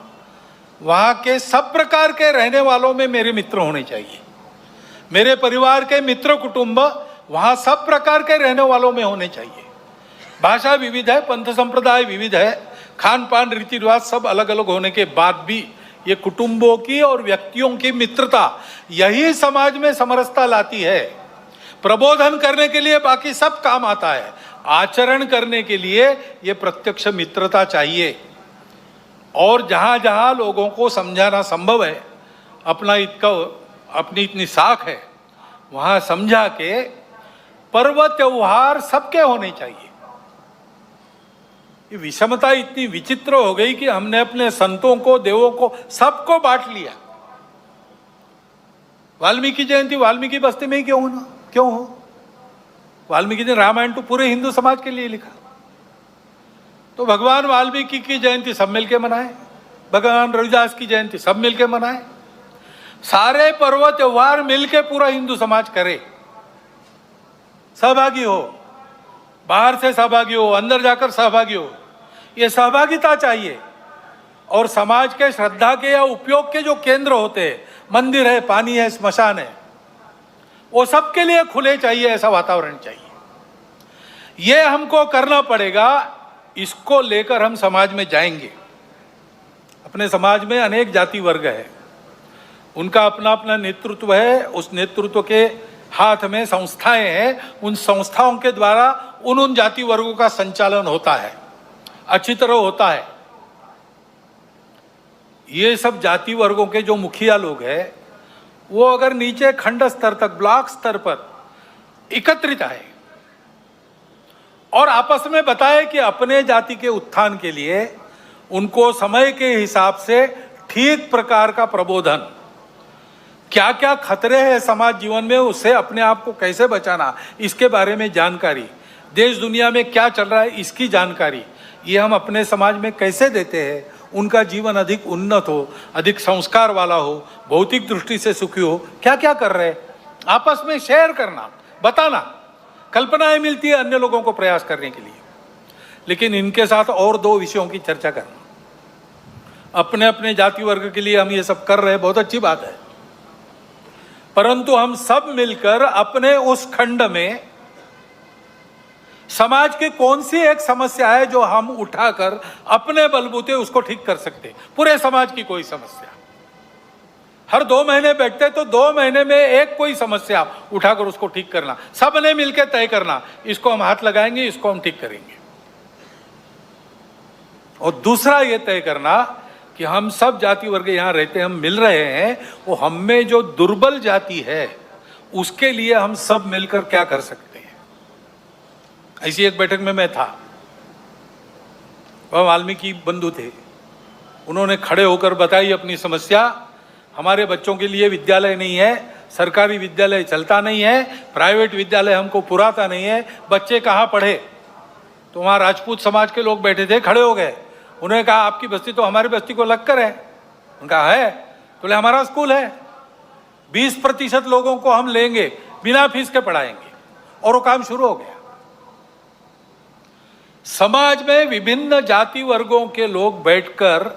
वहां के सब प्रकार के रहने वालों में मेरे मित्र होने चाहिए। मेरे परिवार के मित्र कुटुंब वहां सब प्रकार के रहने वालों में होने चाहिए। भाषा विविध है, पंथ संप्रदाय विविध है, खान पान रीति रिवाज सब अलग अलग होने के बाद भी ये कुटुंबों की और व्यक्तियों की मित्रता, यही समाज में समरसता लाती है। प्रबोधन करने के लिए बाकी सब काम आता है, आचरण करने के लिए ये प्रत्यक्ष मित्रता चाहिए। और जहां जहां लोगों को समझाना संभव है, अपनी इतनी साख है, वहां समझा के पर्व त्योहार सबके होने चाहिए। ये विषमता इतनी विचित्र हो गई कि हमने अपने संतों को, देवों को, सबको बांट लिया। वाल्मीकि जयंती वाल्मीकि बस्ती में ही क्यों हो? वाल्मीकि ने रामायण तो पूरे हिंदू समाज के लिए लिखा, तो भगवान वाल्मीकि की जयंती सब मिलके मनाए, भगवान रविदास की जयंती सब मिलके मनाए, सारे पर्व त्योहार मिलके पूरा हिंदू समाज करे, सहभागी हो, बाहर से सहभागी हो, अंदर जाकर सहभागी हो। ये सहभागिता चाहिए। और समाज के श्रद्धा के या उपयोग के जो केंद्र होते हैं, मंदिर है, पानी है, स्मशान है, वो सबके लिए खुले चाहिए, ऐसा वातावरण चाहिए। ये हमको करना पड़ेगा। इसको लेकर हम समाज में जाएंगे। अपने समाज में अनेक जाति वर्ग है, उनका अपना अपना नेतृत्व है। उस नेतृत्व के हाथ में संस्थाएं हैं, उन संस्थाओं के द्वारा उन जाति वर्गों का संचालन होता है, अच्छी तरह होता है। ये सब जाति वर्गों के जो मुखिया लोग हैं, वो अगर नीचे खंड स्तर तक, ब्लॉक स्तर पर एकत्रित आए और आपस में बताए कि अपने जाति के उत्थान के लिए उनको समय के हिसाब से ठीक प्रकार का प्रबोधन, क्या क्या खतरे हैं समाज जीवन में, उससे अपने आप को कैसे बचाना, इसके बारे में जानकारी, देश दुनिया में क्या चल रहा है इसकी जानकारी, ये हम अपने समाज में कैसे देते हैं, उनका जीवन अधिक उन्नत हो, अधिक संस्कार वाला हो, भौतिक दृष्टि से सुखी हो, क्या क्या कर रहे हैं आपस में शेयर करना, बताना, कल्पनाएं मिलती है अन्य लोगों को प्रयास करने के लिए। लेकिन इनके साथ और दो विषयों की चर्चा करना। अपने अपने जाति वर्ग के लिए हम ये सब कर रहे हैं, बहुत अच्छी बात है, परंतु हम सब मिलकर अपने उस खंड में समाज की कौन सी एक समस्या है जो हम उठाकर अपने बलबूते उसको ठीक कर सकते। पूरे समाज की कोई समस्या, हर 2 महीने बैठते तो 2 महीने में एक कोई समस्या उठाकर उसको ठीक करना, सबने मिलकर तय करना, इसको हम हाथ लगाएंगे, इसको हम ठीक करेंगे। और दूसरा ये तय करना कि हम सब जाति वर्ग यहाँ रहते हैं, हम मिल रहे हैं, वो हम में जो दुर्बल जाति है उसके लिए हम सब मिलकर क्या कर सकते हैं। ऐसी एक बैठक में मैं था, वह वाल्मीकि बंधु थे, उन्होंने खड़े होकर बताई अपनी समस्या। हमारे बच्चों के लिए विद्यालय नहीं है, सरकारी विद्यालय चलता नहीं है, प्राइवेट विद्यालय हमको पुराता नहीं है, बच्चे कहाँ पढ़े। तो वहाँ राजपूत समाज के लोग बैठे थे, खड़े हो गए, उन्होंने कहा आपकी बस्ती तो हमारी बस्ती को लगकर है। उनका है, बोले हमारा स्कूल है, 20% लोगों को हम लेंगे, बिना फीस के पढ़ाएंगे। और वो काम शुरू हो गया। समाज में विभिन्न जाति वर्गों के लोग बैठकर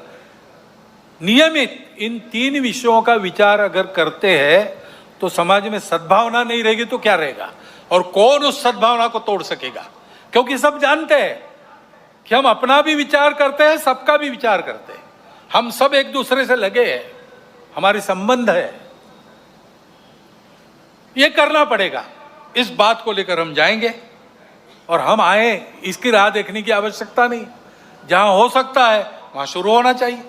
नियमित इन 3 विषयों का विचार अगर करते हैं तो समाज में सद्भावना नहीं रहेगी तो क्या रहेगा, और कौन उस सद्भावना को तोड़ सकेगा। क्योंकि सब जानते हैं कि हम अपना भी विचार करते हैं, सबका भी विचार करते हैं, हम सब एक दूसरे से लगे हैं, हमारे संबंध है। ये करना पड़ेगा, इस बात को लेकर हम जाएंगे। और हम आए, इसकी राह देखने की आवश्यकता नहीं, जहां हो सकता है वहां शुरू होना चाहिए।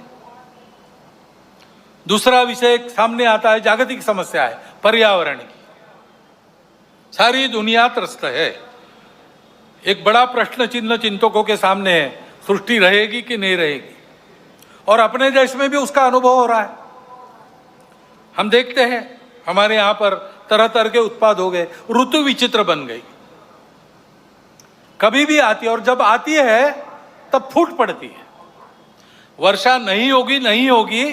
दूसरा विषय सामने आता है, जागतिक समस्या है, पर्यावरण की। सारी दुनिया त्रस्त है। एक बड़ा प्रश्न चिन्ह चिंतकों के सामने है, सृष्टि रहेगी कि नहीं रहेगी। और अपने देश में भी उसका अनुभव हो रहा है। हम देखते हैं हमारे यहाँ पर तरह तरह के उत्पाद हो गए, ऋतु विचित्र बन गई, कभी भी आती है, और जब आती है तब फूट पड़ती है। वर्षा नहीं होगी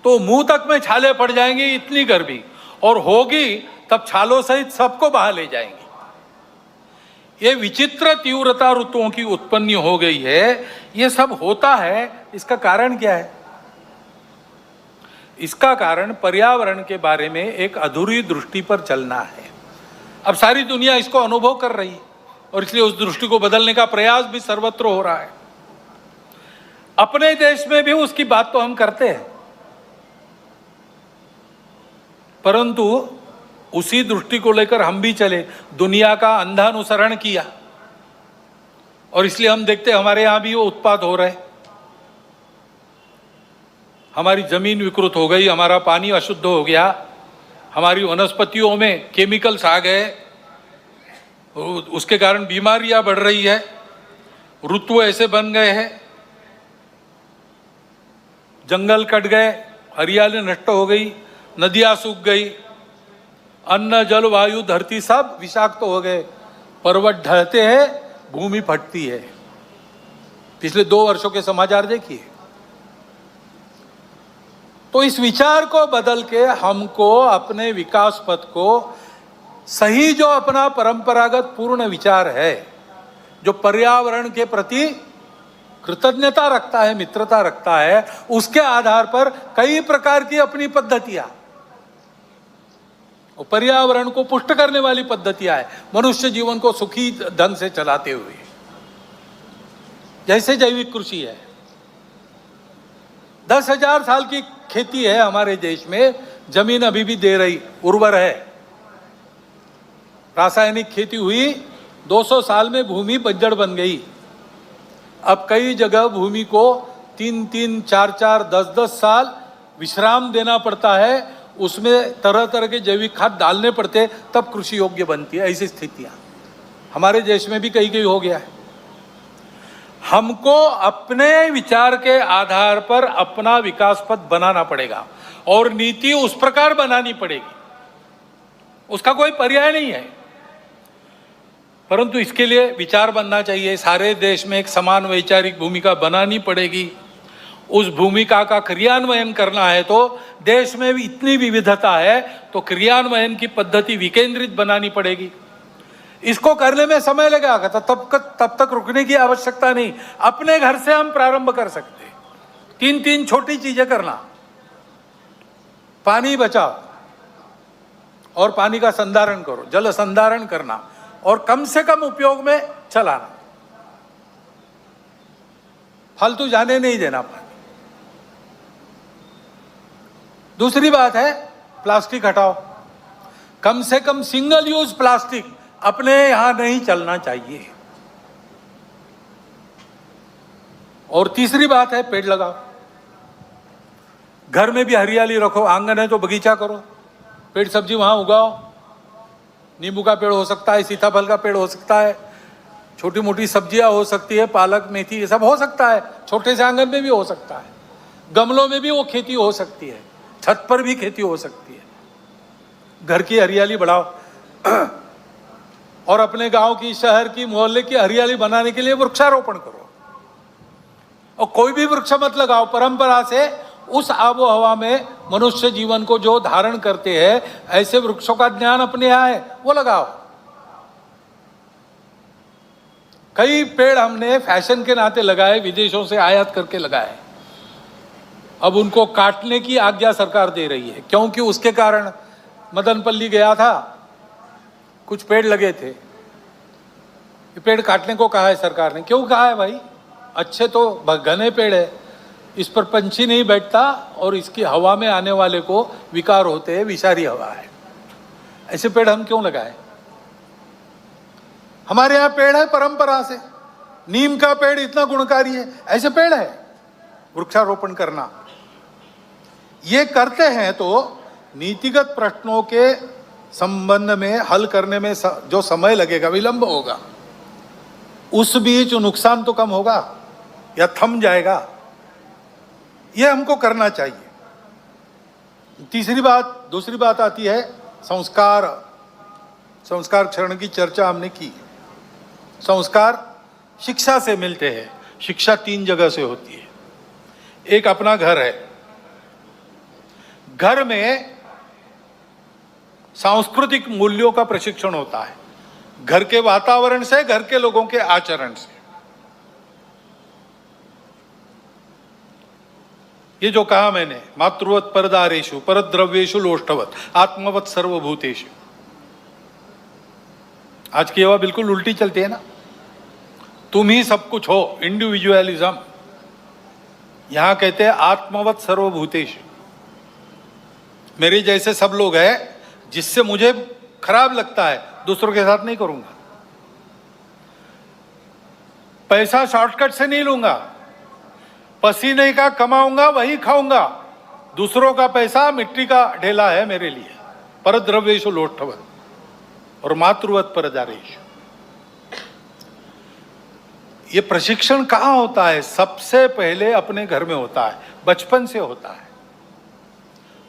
तो मुंह तक में छाले पड़ जाएंगी, इतनी गर्मी, और होगी तब छालों सहित सबको बहा ले जाएंगी। ये विचित्र तीव्रता ऋतुओं की उत्पत्ति हो गई है। ये सब होता है, इसका कारण क्या है? इसका कारण पर्यावरण के बारे में एक अधूरी दृष्टि पर चलना है। अब सारी दुनिया इसको अनुभव कर रही है और इसलिए उस दृष्टि को बदलने का प्रयास भी सर्वत्र हो रहा है। अपने देश में भी उसकी बात तो हम करते हैं, परंतु उसी दृष्टि को लेकर हम भी चले, दुनिया का अंधा अनुसरण किया, और इसलिए हम देखते हैं हमारे यहां भी वो उत्पाद हो रहे। हमारी जमीन विकृत हो गई, हमारा पानी अशुद्ध हो गया, हमारी वनस्पतियों में केमिकल्स आ गए, उसके कारण बीमारियां बढ़ रही है। ऋतु ऐसे बन गए हैं, जंगल कट गए, हरियाली नष्ट हो गई, नदियां सूख गई, अन्न जल वायु धरती सब विषाक्त हो गए, पर्वत ढलते हैं, भूमि फटती है। पिछले 2 वर्षों के समाचार देखिए। तो इस विचार को बदल के हमको अपने विकास पथ को सही, जो अपना परंपरागत पूर्ण विचार है, जो पर्यावरण के प्रति कृतज्ञता रखता है, मित्रता रखता है, उसके आधार पर कई प्रकार की अपनी पद्धतियां, पर्यावरण को पुष्ट करने वाली पद्धतियां है, मनुष्य जीवन को सुखी ढंग से चलाते हुए। जैसे जैविक कृषि है, 10,000 साल की खेती है हमारे देश में, जमीन अभी भी दे रही, उर्वर है। रासायनिक खेती हुई, 200 साल में भूमि बंजर बन गई। अब कई जगह भूमि को 3-3, 4-4, 10-10 साल विश्राम देना पड़ता है, उसमें तरह तरह के जैविक खाद डालने पड़ते, तब कृषि योग्य बनती है। ऐसी स्थितियां हमारे देश में भी कहीं कहीं हो गया है। हमको अपने विचार के आधार पर अपना विकास पथ बनाना पड़ेगा और नीति उस प्रकार बनानी पड़ेगी, उसका कोई पर्याय नहीं है। परंतु इसके लिए विचार बनना चाहिए, सारे देश में एक समान वैचारिक भूमिका बनानी पड़ेगी। उस भूमिका का क्रियान्वयन करना है तो देश में भी इतनी विविधता है, तो क्रियान्वयन की पद्धति विकेंद्रित बनानी पड़ेगी। इसको करने में समय लगेगा, तब तक रुकने की आवश्यकता नहीं। अपने घर से हम प्रारंभ कर सकते हैं। 3-3 छोटी चीजें करना, पानी बचाओ और पानी का संधारण करो, जल संधारण करना और कम से कम उपयोग में चलाना, फालतू जाने नहीं देना पानी। दूसरी बात है प्लास्टिक हटाओ, कम से कम सिंगल यूज प्लास्टिक अपने यहां नहीं चलना चाहिए। और तीसरी बात है पेड़ लगाओ, घर में भी हरियाली रखो, आंगन है तो बगीचा करो, पेड़ सब्जी वहां उगाओ। नींबू का पेड़ हो सकता है, सीताफल का पेड़ हो सकता है, छोटी मोटी सब्जियां हो सकती है, पालक मेथी ये सब हो सकता है, छोटे से आंगन में भी हो सकता है, गमलों में भी वो खेती हो सकती है, छत पर भी खेती हो सकती है। घर की हरियाली बढ़ाओ और अपने गांव की, शहर की, मोहल्ले की हरियाली बनाने के लिए वृक्षारोपण करो। और कोई भी वृक्ष मत लगाओ, परंपरा से उस आबो हवा में मनुष्य जीवन को जो धारण करते हैं, ऐसे वृक्षों का ज्ञान अपने यहाँ है, वो लगाओ। कई पेड़ हमने फैशन के नाते लगाए, विदेशों से आयात करके लगाए, अब उनको काटने की आज्ञा सरकार दे रही है, क्योंकि उसके कारण मदनपल्ली गया था, कुछ पेड़ लगे थे, ये पेड़ काटने को कहा है सरकार ने। क्यों कहा है भाई? अच्छे तो घने पेड़ है, इस पर पंछी नहीं बैठता और इसकी हवा में आने वाले को विकार होते हैं, विषारी हवा है, ऐसे पेड़ हम क्यों लगाए? हमारे यहाँ पेड़ है परंपरा से, नीम का पेड़ इतना गुणकारी है, ऐसे पेड़ है। वृक्षारोपण करना ये करते हैं तो नीतिगत प्रश्नों के संबंध में हल करने में जो समय लगेगा, विलंब होगा, उस बीच नुकसान तो कम होगा या थम जाएगा, ये हमको करना चाहिए। दूसरी बात आती है संस्कार क्षरण की चर्चा हमने की। संस्कार शिक्षा से मिलते हैं। शिक्षा 3 जगह से होती है। एक अपना घर है, घर में सांस्कृतिक मूल्यों का प्रशिक्षण होता है, घर के वातावरण से, घर के लोगों के आचरण से। ये जो कहा मैंने, मातृवत परदारेषु परद्रव्येषु लोष्टवत आत्मवत सर्वभूतेषु, आज की हवा बिल्कुल उल्टी चलती है ना। तुम ही सब कुछ हो, इंडिविजुअलिज्म। यहां कहते हैं आत्मवत सर्वभूतेषु, मेरे जैसे सब लोग हैं, जिससे मुझे खराब लगता है दूसरों के साथ नहीं करूंगा, पैसा शॉर्टकट से नहीं लूंगा, पसीने का कमाऊंगा वही खाऊंगा, दूसरों का पैसा मिट्टी का ढेला है मेरे लिए। परद्रव्येषु लोष्टवत और मातृवत परदारेषु, ये प्रशिक्षण कहाँ होता है? सबसे पहले अपने घर में होता है, बचपन से होता है।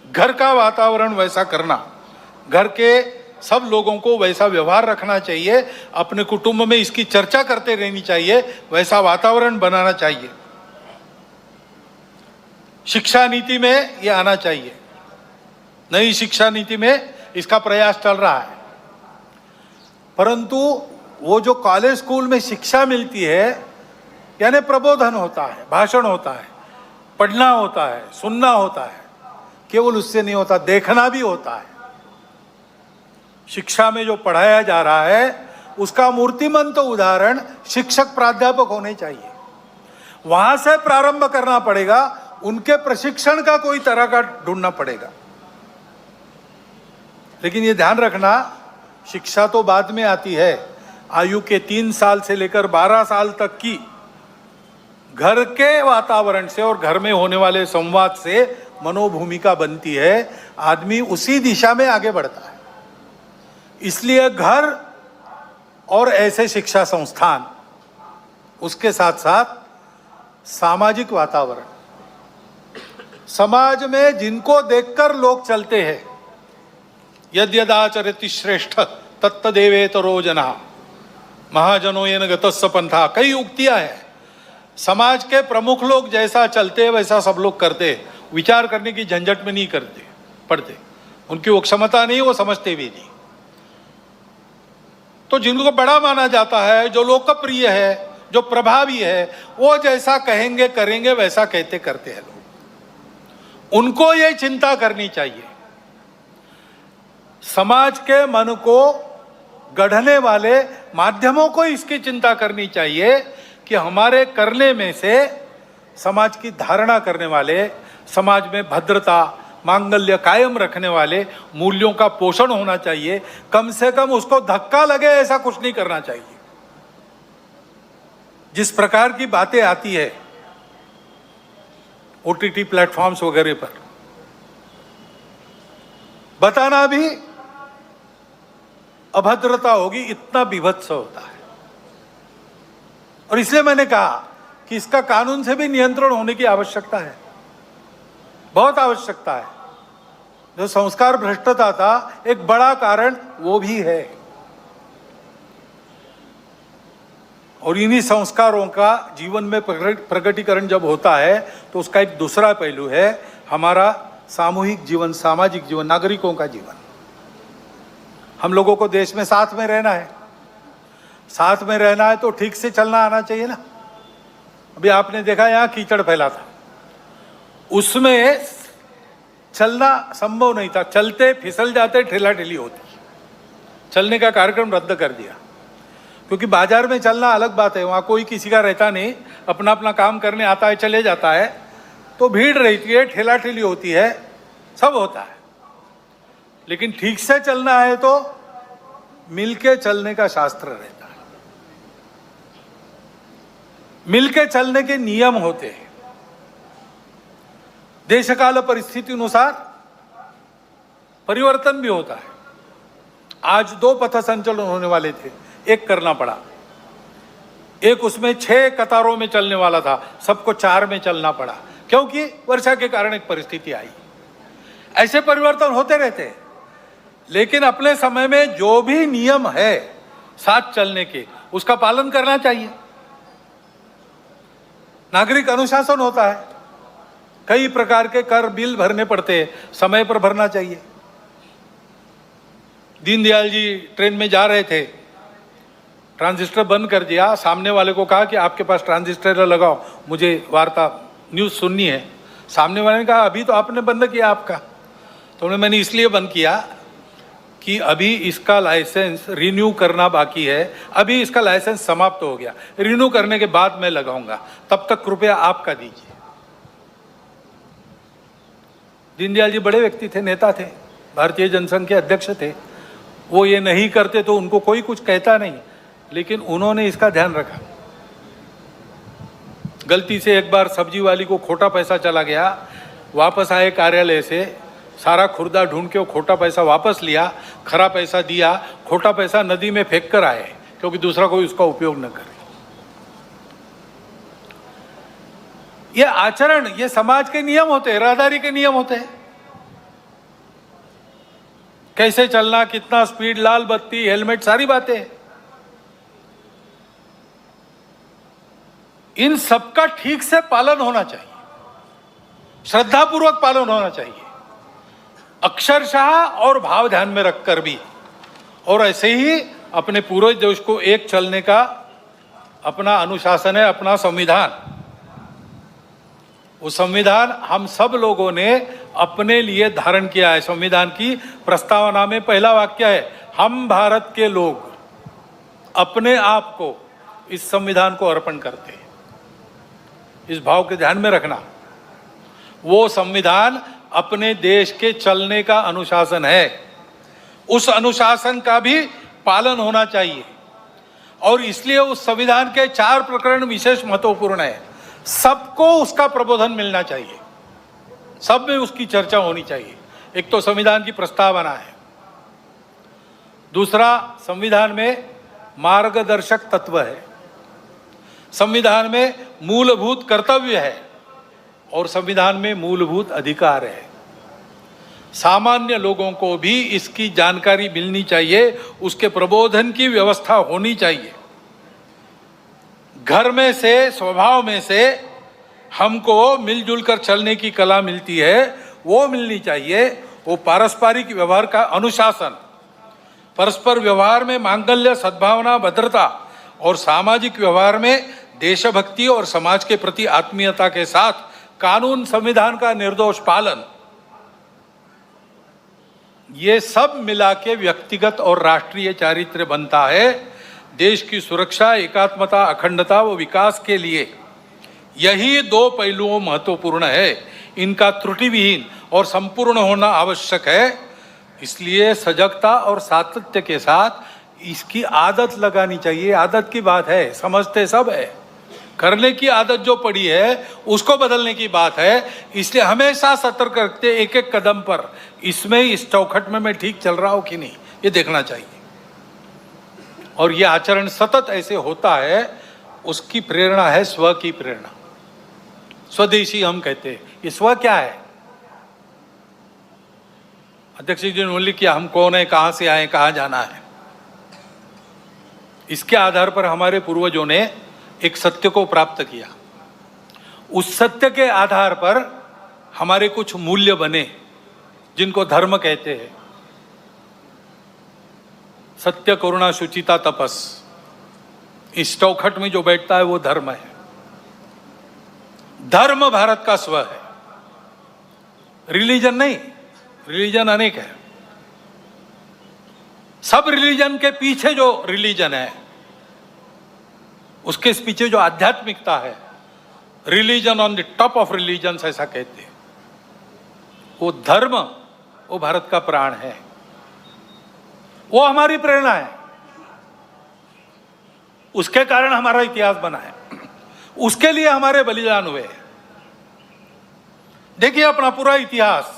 घर का वातावरण वैसा करना, घर के सब लोगों को वैसा व्यवहार रखना चाहिए, अपने कुटुंब में इसकी चर्चा करते रहनी चाहिए, वैसा वातावरण बनाना चाहिए। शिक्षा नीति में ये आना चाहिए। नई शिक्षा नीति में इसका प्रयास चल रहा है, परंतु वो जो कॉलेज स्कूल में शिक्षा मिलती है, यानी प्रबोधन होता है, भाषण होता है, पढ़ना होता है, सुनना होता है, केवल उससे नहीं होता, देखना भी होता है। शिक्षा में जो पढ़ाया जा रहा है उसका मूर्तिमंत उदाहरण शिक्षक प्राध्यापक होने चाहिए। वहां से प्रारंभ करना पड़ेगा, उनके प्रशिक्षण का कोई तरह का ढूंढना पड़ेगा। लेकिन ये ध्यान रखना, शिक्षा तो बाद में आती है। आयु के 3 साल से लेकर 12 साल तक की घर के वातावरण से और घर में होने वाले संवाद से मनोभूमिका बनती है, आदमी उसी दिशा में आगे बढ़ता है। इसलिए घर और ऐसे शिक्षा संस्थान, उसके साथ साथ सामाजिक वातावरण, समाज में जिनको देखकर लोग चलते हैं, यद्यदाचरति श्रेष्ठ तत्तदेवेतरो जना महाजनो येन गतस्स पंथा, कई उक्तियां हैं। समाज के प्रमुख लोग जैसा चलते वैसा सब लोग करते, विचार करने की झंझट में नहीं करते पड़ते, उनकी वो क्षमता नहीं, वो समझते भी नहीं। तो जिनको बड़ा माना जाता है, जो लोकप्रिय है, जो प्रभावी है, वो जैसा कहेंगे करेंगे, वैसा कहते करते हैं लोग। उनको ये चिंता करनी चाहिए। समाज के मन को गढ़ने वाले माध्यमों को इसकी चिंता करनी चाहिए कि हमारे करने में से समाज की धारणा करने वाले, समाज में भद्रता, मांगल्य कायम रखने वाले मूल्यों का पोषण होना चाहिए। कम से कम उसको धक्का लगे ऐसा कुछ नहीं करना चाहिए। जिस प्रकार की बातें आती है OTT प्लेटफॉर्म्स वगैरह पर, बताना भी अभद्रता होगी, इतना विभत्स होता है। और इसलिए मैंने कहा कि इसका कानून से भी नियंत्रण होने की आवश्यकता है, बहुत आवश्यकता है। जो संस्कार भ्रष्टता था, एक बड़ा कारण वो भी है। और इन्हीं संस्कारों का जीवन में प्रकटीकरण जब होता है तो उसका एक दूसरा पहलू है हमारा सामूहिक जीवन, सामाजिक जीवन, नागरिकों का जीवन। हम लोगों को देश में साथ में रहना है। साथ में रहना है तो ठीक से चलना आना चाहिए ना। अभी आपने देखा यहाँ कीचड़ फैला था, उसमें चलना संभव नहीं था, चलते फिसल जाते, ठेला ठेली होती। चलने का कार्यक्रम रद्द कर दिया, क्योंकि बाजार में चलना अलग बात है, वहाँ कोई किसी का रहता नहीं, अपना अपना काम करने आता है, चले जाता है, तो भीड़ रहती है, ठेला ठेली होती है, सब होता है। लेकिन ठीक से चलना है तो मिलके चलने का शास्त्र रहता है, मिलके चलने के नियम होते हैं। देशकाल परिस्थिति अनुसार परिवर्तन भी होता है। आज 2 पथ संचलन होने वाले थे, एक करना पड़ा। एक उसमें 6 कतारों में चलने वाला था, सबको 4 में चलना पड़ा, क्योंकि वर्षा के कारण एक परिस्थिति आई। ऐसे परिवर्तन होते रहते हैं। लेकिन अपने समय में जो भी नियम है साथ चलने के, उसका पालन करना चाहिए। नागरिक अनुशासन होता है, कई प्रकार के कर बिल भरने पड़ते हैं, समय पर भरना चाहिए। दीनदयाल जी ट्रेन में जा रहे थे, ट्रांजिस्टर बंद कर दिया, सामने वाले को कहा कि आपके पास ट्रांजिस्टर लगाओ, मुझे वार्ता न्यूज़ सुननी है। सामने वाले ने कहा अभी तो आपने बंद किया आपका। तो मैंने इसलिए बंद किया कि अभी इसका लाइसेंस रिन्यू करना बाकी है, अभी इसका लाइसेंस समाप्त हो गया, रिन्यू करने के बाद मैं लगाऊंगा, तब तक कृपया आपका दीजिए। दीनदयाल जी बड़े व्यक्ति थे, नेता थे, भारतीय जनसंघ के अध्यक्ष थे। वो ये नहीं करते तो उनको कोई कुछ कहता नहीं, लेकिन उन्होंने इसका ध्यान रखा। गलती से एक बार सब्जी वाली को खोटा पैसा चला गया, वापस आए कार्यालय से, सारा खुर्दा ढूंढ के वो खोटा पैसा वापस लिया, खरा पैसा दिया, खोटा पैसा नदी में फेंक कर आए, क्योंकि दूसरा कोई उसका उपयोग न करे। ये आचरण, ये समाज के नियम होते हैं, राहदारी के नियम होते हैं। कैसे चलना, कितना स्पीड, लाल बत्ती, हेलमेट, सारी बातें। इन सबका ठीक से पालन होना चाहिए, श्रद्धापूर्वक पालन होना चाहिए, अक्षरशः और भाव ध्यान में रखकर भी। और ऐसे ही अपने पूरे देश को एक चलने का अपना अनुशासन है, अपना संविधान। वो संविधान हम सब लोगों ने अपने लिए धारण किया है। संविधान की प्रस्तावना में पहला वाक्य है, हम भारत के लोग अपने आप को इस संविधान को अर्पण करते हैं। इस भाव के ध्यान में रखना। वो संविधान अपने देश के चलने का अनुशासन है, उस अनुशासन का भी पालन होना चाहिए। और इसलिए उस संविधान के 4 प्रकरण विशेष महत्वपूर्ण है। सबको उसका प्रबोधन मिलना चाहिए, सब में उसकी चर्चा होनी चाहिए। एक तो संविधान की प्रस्तावना है, दूसरा संविधान में मार्गदर्शक तत्व है, संविधान में मूलभूत कर्तव्य है और संविधान में मूलभूत अधिकार है। सामान्य लोगों को भी इसकी जानकारी मिलनी चाहिए, उसके प्रबोधन की व्यवस्था होनी चाहिए। घर में से, स्वभाव में से हमको मिलजुल कर चलने की कला मिलती है, वो मिलनी चाहिए। वो पारस्परिक व्यवहार का अनुशासन, परस्पर व्यवहार में मांगल्य, सद्भावना, भद्रता और सामाजिक व्यवहार में देशभक्ति और समाज के प्रति आत्मीयता के साथ कानून संविधान का निर्दोष पालन, ये सब मिला के व्यक्तिगत और राष्ट्रीय चारित्र्य बनता है। देश की सुरक्षा, एकात्मता, अखंडता व विकास के लिए यही 2 पहलुओं महत्वपूर्ण है। इनका त्रुटि विहीन और संपूर्ण होना आवश्यक है। इसलिए सजगता और सातत्य के साथ इसकी आदत लगानी चाहिए। आदत की बात है, समझते सब है, करने की आदत जो पड़ी है उसको बदलने की बात है। इसलिए हमेशा सतर्क रखते, एक एक कदम पर इसमें, इस चौखट में मैं ठीक चल रहा हूं कि नहीं, ये देखना चाहिए। और ये आचरण सतत ऐसे होता है, उसकी प्रेरणा है स्व की प्रेरणा। स्वदेशी हम कहते हैं। ये स्व क्या है? अध्यक्ष जी ने उल्लेख किया, हम कौन है, कहां से आए, कहां जाना है। इसके आधार पर हमारे पूर्वजों ने एक सत्य को प्राप्त किया। उस सत्य के आधार पर हमारे कुछ मूल्य बने, जिनको धर्म कहते हैं। सत्य, करुणा, शुचिता, तपस, इस चौखट में जो बैठता है वो धर्म है। धर्म भारत का स्व है, रिलीजन नहीं। रिलीजन अनेक है। सब रिलीजन के पीछे जो रिलीजन है, उसके पीछे जो आध्यात्मिकता है, religion on the top of religion ऐसा कहते हैं, वो धर्म, वो भारत का प्राण है, वो हमारी प्रेरणा है। उसके कारण हमारा इतिहास बना है, उसके लिए हमारे बलिदान हुए। देखिए अपना पूरा इतिहास,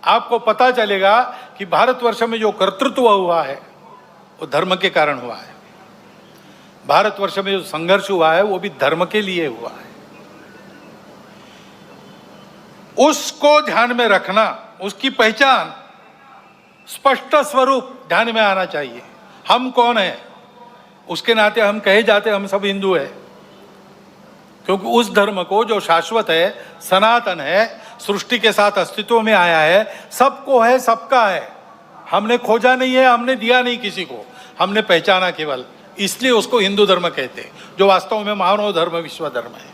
आपको पता चलेगा कि भारतवर्ष में जो कर्तृत्व हुआ है वो धर्म के कारण हुआ है। भारतवर्ष में जो संघर्ष हुआ है वो भी धर्म के लिए हुआ है। उसको ध्यान में रखना, उसकी पहचान, स्पष्ट स्वरूप ध्यान में आना चाहिए। हम कौन है, उसके नाते हम कहे जाते हम सब हिंदू है, क्योंकि उस धर्म को जो शाश्वत है, सनातन है, सृष्टि के साथ अस्तित्व में आया है, सबको है, सबका है। हमने खोजा नहीं है, हमने दिया नहीं किसी को, हमने पहचाना केवल। इसलिए उसको हिंदू धर्म कहते हैं, जो वास्तव में मानव धर्म, विश्व धर्म है।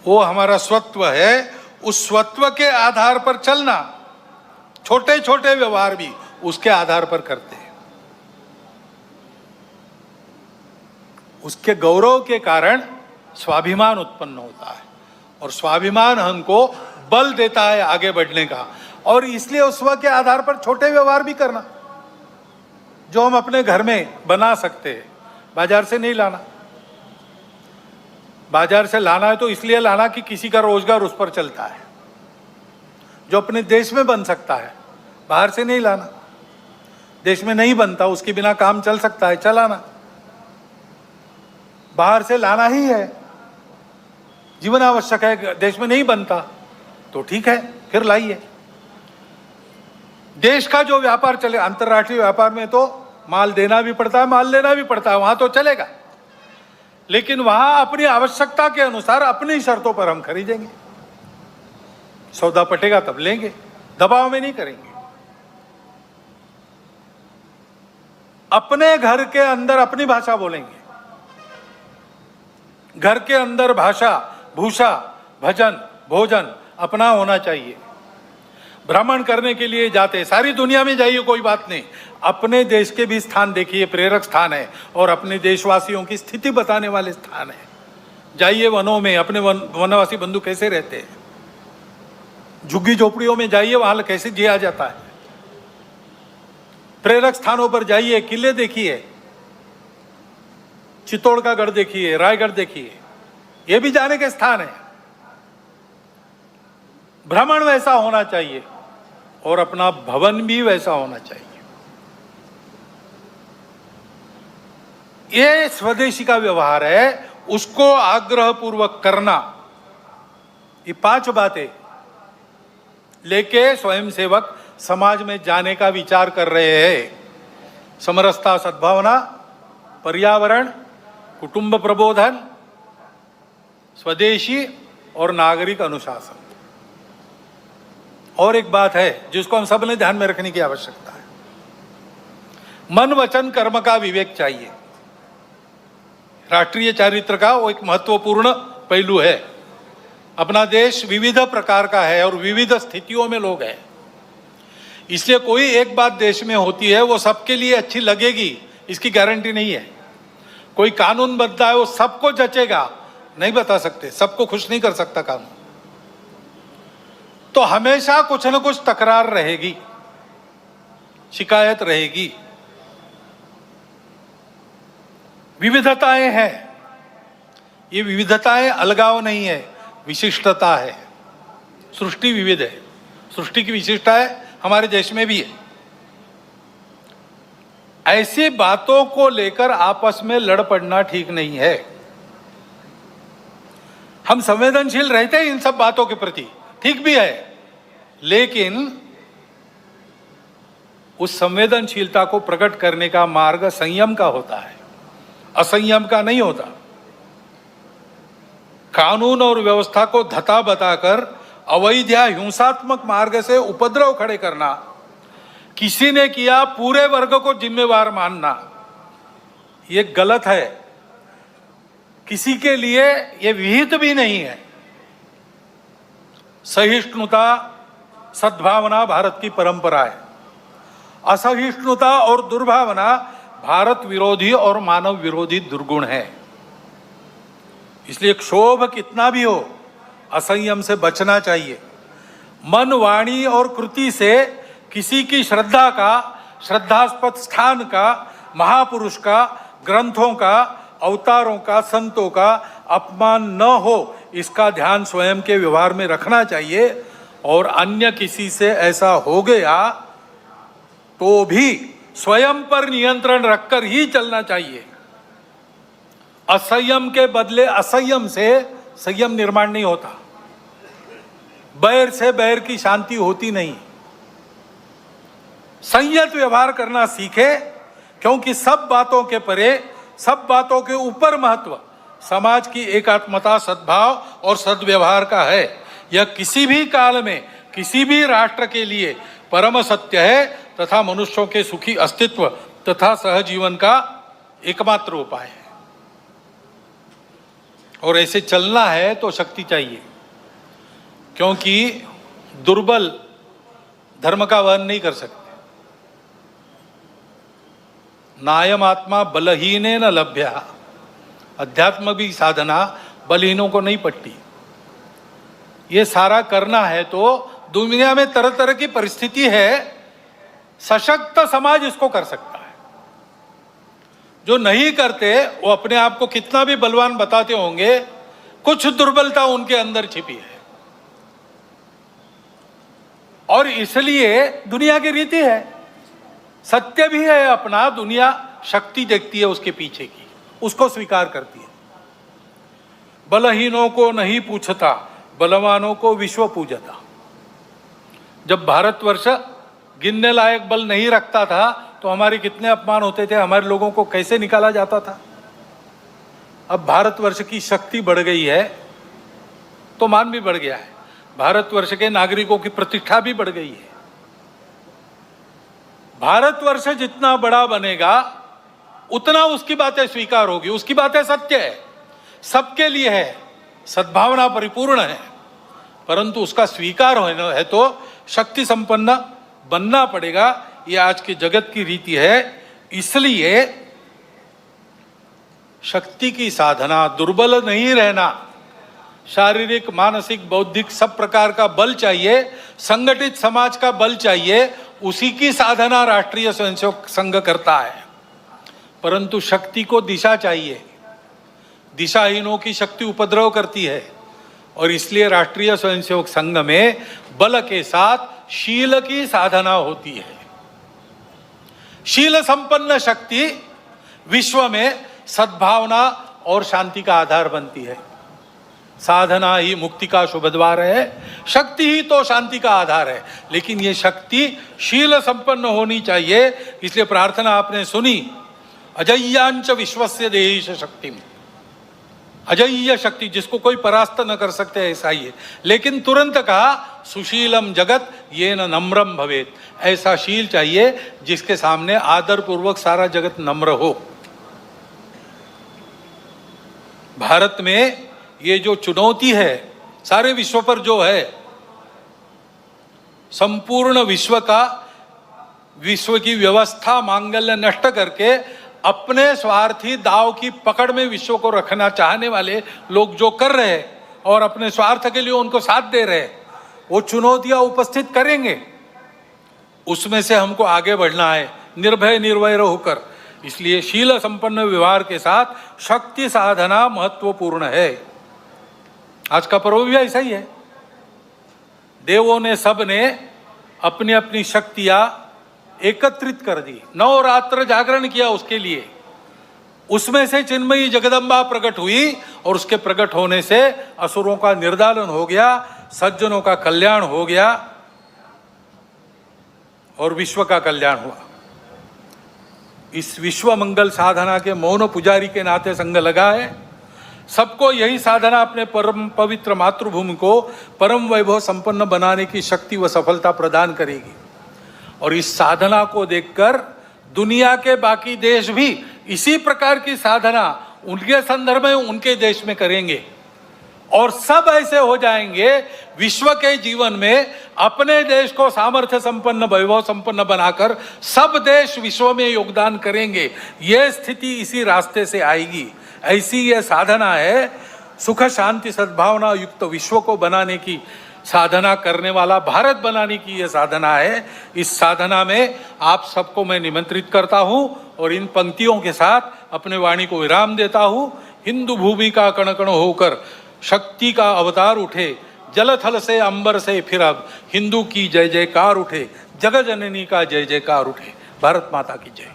वो हमारा स्वत्व है। उस स्वत्व के आधार पर चलना, छोटे छोटे व्यवहार भी उसके आधार पर करते हैं। उसके गौरव के कारण स्वाभिमान उत्पन्न होता है, और स्वाभिमान हमको बल देता है आगे बढ़ने का। और इसलिए उस स्व के आधार पर छोटे व्यवहार भी करना, जो हम अपने घर में बना सकते हैं, बाजार से नहीं लाना। बाजार से लाना है तो इसलिए लाना कि किसी का रोजगार उस पर चलता है। जो अपने देश में बन सकता है, बाहर से नहीं लाना। देश में नहीं बनता, उसके बिना काम चल सकता है, चलाना। बाहर से लाना ही है जीवन आवश्यक है, देश में नहीं बनता तो ठीक है, फिर लाइए। देश का जो व्यापार चले, अंतर्राष्ट्रीय व्यापार में तो माल देना भी पड़ता है, माल लेना भी पड़ता है, वहां तो चलेगा, लेकिन वहां अपनी आवश्यकता के अनुसार अपनी शर्तों पर हम खरीदेंगे। सौदा पटेगा तब लेंगे, दबाव में नहीं करेंगे। अपने घर के अंदर अपनी भाषा बोलेंगे। घर के अंदर भाषा, भूषा, भजन, भोजन अपना होना चाहिए। भ्रमण करने के लिए जाते, सारी दुनिया में जाइए, कोई बात नहीं, अपने देश के भी स्थान देखिए, प्रेरक स्थान है और अपने देशवासियों की स्थिति बताने वाले स्थान है। जाइए वनों में, अपने वनवासी बंधु कैसे रहते हैं, झुग्गी झोपड़ियों में जाइए, वहां कैसे जिया जाता है। प्रेरक स्थानों पर जाइए, किले देखिए, चित्तौड़ का गढ़ देखिए, रायगढ़ देखिए, ये भी जाने के स्थान है। भ्रमण वैसा होना चाहिए और अपना भवन भी वैसा होना चाहिए। ये स्वदेशी का व्यवहार है, उसको आग्रह पूर्वक करना। ये 5 बातें लेके स्वयंसेवक समाज में जाने का विचार कर रहे हैं। समरसता, सद्भावना, पर्यावरण, कुटुंब प्रबोधन, स्वदेशी और नागरिक अनुशासन। और एक बात है जिसको हम सब ने ध्यान में रखने की आवश्यकता है, मन वचन कर्म का विवेक चाहिए। राष्ट्रीय चारित्र का वो एक महत्वपूर्ण पहलू है। अपना देश विविध प्रकार का है और विविध स्थितियों में लोग हैं, इसलिए कोई एक बात देश में होती है वो सबके लिए अच्छी लगेगी इसकी गारंटी नहीं है। कोई कानून बनता है वो सबको जचेगा, नहीं बता सकते, सबको खुश नहीं कर सकता कानून। तो हमेशा कुछ न कुछ तकरार रहेगी, शिकायत रहेगी। विविधताएं हैं, ये विविधताएं अलगाव नहीं है, विशिष्टता है। सृष्टि विविध है, सृष्टि की विशिष्टता है, हमारे देश में भी है। ऐसी बातों को लेकर आपस में लड़ पड़ना ठीक नहीं है। हम संवेदनशील रहते हैं इन सब बातों के प्रति, ठीक भी है, लेकिन उस संवेदनशीलता को प्रकट करने का मार्ग संयम का होता है, असंयम का नहीं होता। कानून और व्यवस्था को धता बताकर अवैध या हिंसात्मक मार्ग से उपद्रव खड़े करना, किसी ने किया पूरे वर्ग को जिम्मेवार मानना, ये गलत है, किसी के लिए ये विहित भी नहीं है। सहिष्णुता, सद्भावना भारत की परंपरा है। असहिष्णुता और दुर्भावना भारत विरोधी और मानव विरोधी दुर्गुण है। इसलिए क्षोभ कितना भी हो, असंयम से बचना चाहिए। मन, वाणी और कृति से किसी की श्रद्धा का, श्रद्धास्पद स्थान का, महापुरुष का, ग्रंथों का, अवतारों का, संतों का अपमान न हो, इसका ध्यान स्वयं के व्यवहार में रखना चाहिए। और अन्य किसी से ऐसा हो गया तो भी स्वयं पर नियंत्रण रखकर ही चलना चाहिए। असंयम के बदले असंयम से संयम निर्माण नहीं होता, बैर से बैर की शांति होती नहीं। संयत व्यवहार करना सीखे, क्योंकि सब बातों के परे, सब बातों के ऊपर महत्व समाज की एकात्मता, सद्भाव और सद्व्यवहार का है। यह किसी भी काल में, किसी भी राष्ट्र के लिए परम सत्य है तथा मनुष्यों के सुखी अस्तित्व तथा सहजीवन का एकमात्र उपाय है। और ऐसे चलना है तो शक्ति चाहिए, क्योंकि दुर्बल धर्म का वहन नहीं कर सकते। नायम आत्मा बलहीने न लभ्या, अध्यात्म भी साधना बलहीनों को नहीं पटती। ये सारा करना है तो दुनिया में तरह तरह की परिस्थिति है, सशक्त समाज इसको कर सकता है। जो नहीं करते वो अपने आप को कितना भी बलवान बताते होंगे, कुछ दुर्बलता उनके अंदर छिपी है। और इसलिए दुनिया की रीति है, सत्य भी है अपना, दुनिया शक्ति देखती है उसके पीछे की, उसको स्वीकार करती है। बलहीनों को नहीं पूछता, बलवानों को विश्व पूजता। जब भारतवर्ष गिनने लायक बल नहीं रखता था तो हमारे कितने अपमान होते थे, हमारे लोगों को कैसे निकाला जाता था। अब भारतवर्ष की शक्ति बढ़ गई है तो मान भी बढ़ गया है, भारतवर्ष के नागरिकों की प्रतिष्ठा भी बढ़ गई है। भारतवर्ष जितना बड़ा बनेगा उतना उसकी बातें स्वीकार होगी, उसकी बातें सत्य है, सबके लिए है, सद्भावना परिपूर्ण है, परंतु उसका स्वीकार होना है तो शक्ति संपन्न बनना पड़ेगा। ये आज के जगत की रीति है। इसलिए शक्ति की साधना, दुर्बल नहीं रहना, शारीरिक, मानसिक, बौद्धिक सब प्रकार का बल चाहिए, संगठित समाज का बल चाहिए, उसी की साधना राष्ट्रीय स्वयंसेवक संघ करता है। परंतु शक्ति को दिशा चाहिए, दिशाहीनों की शक्ति उपद्रव करती है, और इसलिए राष्ट्रीय स्वयंसेवक संघ में बल के साथ शील की साधना होती है। शील संपन्न शक्ति विश्व में सद्भावना और शांति का आधार बनती है। साधना ही मुक्ति का शुभ द्वार है, शक्ति ही तो शांति का आधार है, लेकिन ये शक्ति शील संपन्न होनी चाहिए। इसलिए प्रार्थना आपने सुनी, अजय्यांच विश्वस्य देहीश शक्तिम, अजय्य शक्ति जिसको कोई परास्त न कर सकते ऐसा ही है। लेकिन तुरंत कहा सुशीलम जगत ये न नम्रम भवेत, ऐसा शील चाहिए जिसके सामने आदर पूर्वक सारा जगत नम्र हो। भारत में ये जो चुनौती है सारे विश्व पर जो है, संपूर्ण विश्व की व्यवस्था मांगल्य नष्ट करके अपने स्वार्थी दाव की पकड़ में विश्व को रखना चाहने वाले लोग जो कर रहे हैं और अपने स्वार्थ के लिए उनको साथ दे रहे हैं, वो चुनौतियां उपस्थित करेंगे। उसमें से हमको आगे बढ़ना है निर्भय निर्वैर होकर। इसलिए शील संपन्न व्यवहार के साथ शक्ति साधना महत्वपूर्ण है। आज का पर्व भी ऐसा ही है। देवों ने सब ने अपनी अपनी शक्तियां एकत्रित कर दी, नवरात्र जागरण किया उसके लिए। उसमें से चिन्मयी जगदम्बा प्रकट हुई और उसके प्रकट होने से असुरों का निर्दालन हो गया, सज्जनों का कल्याण हो गया और विश्व का कल्याण हुआ। इस विश्व मंगल साधना के मौन पुजारी के नाते संघ लगा है। सबको यही साधना अपने परम पवित्र मातृभूमि को परम वैभव संपन्न बनाने की शक्ति व सफलता प्रदान करेगी। और इस साधना को देखकर दुनिया के बाकी देश भी इसी प्रकार की साधना उनके संदर्भ में उनके देश में करेंगे और सब ऐसे हो जाएंगे। विश्व के जीवन में अपने देश को सामर्थ्य संपन्न वैभव संपन्न बनाकर सब देश विश्व में योगदान करेंगे। यह स्थिति इसी रास्ते से आएगी। ऐसी यह साधना है, सुख शांति सद्भावना युक्त विश्व को बनाने की साधना करने वाला भारत बनाने की यह साधना है। इस साधना में आप सबको मैं निमंत्रित करता हूं और इन पंक्तियों के साथ अपने वाणी को विराम देता हूं। हिंदू भूमि का कण कण होकर शक्ति का अवतार उठे, जल थल से अंबर से फिर अब हिंदू की जय जयकार उठे, जग जननी का जय जयकार उठे। भारत माता की जय।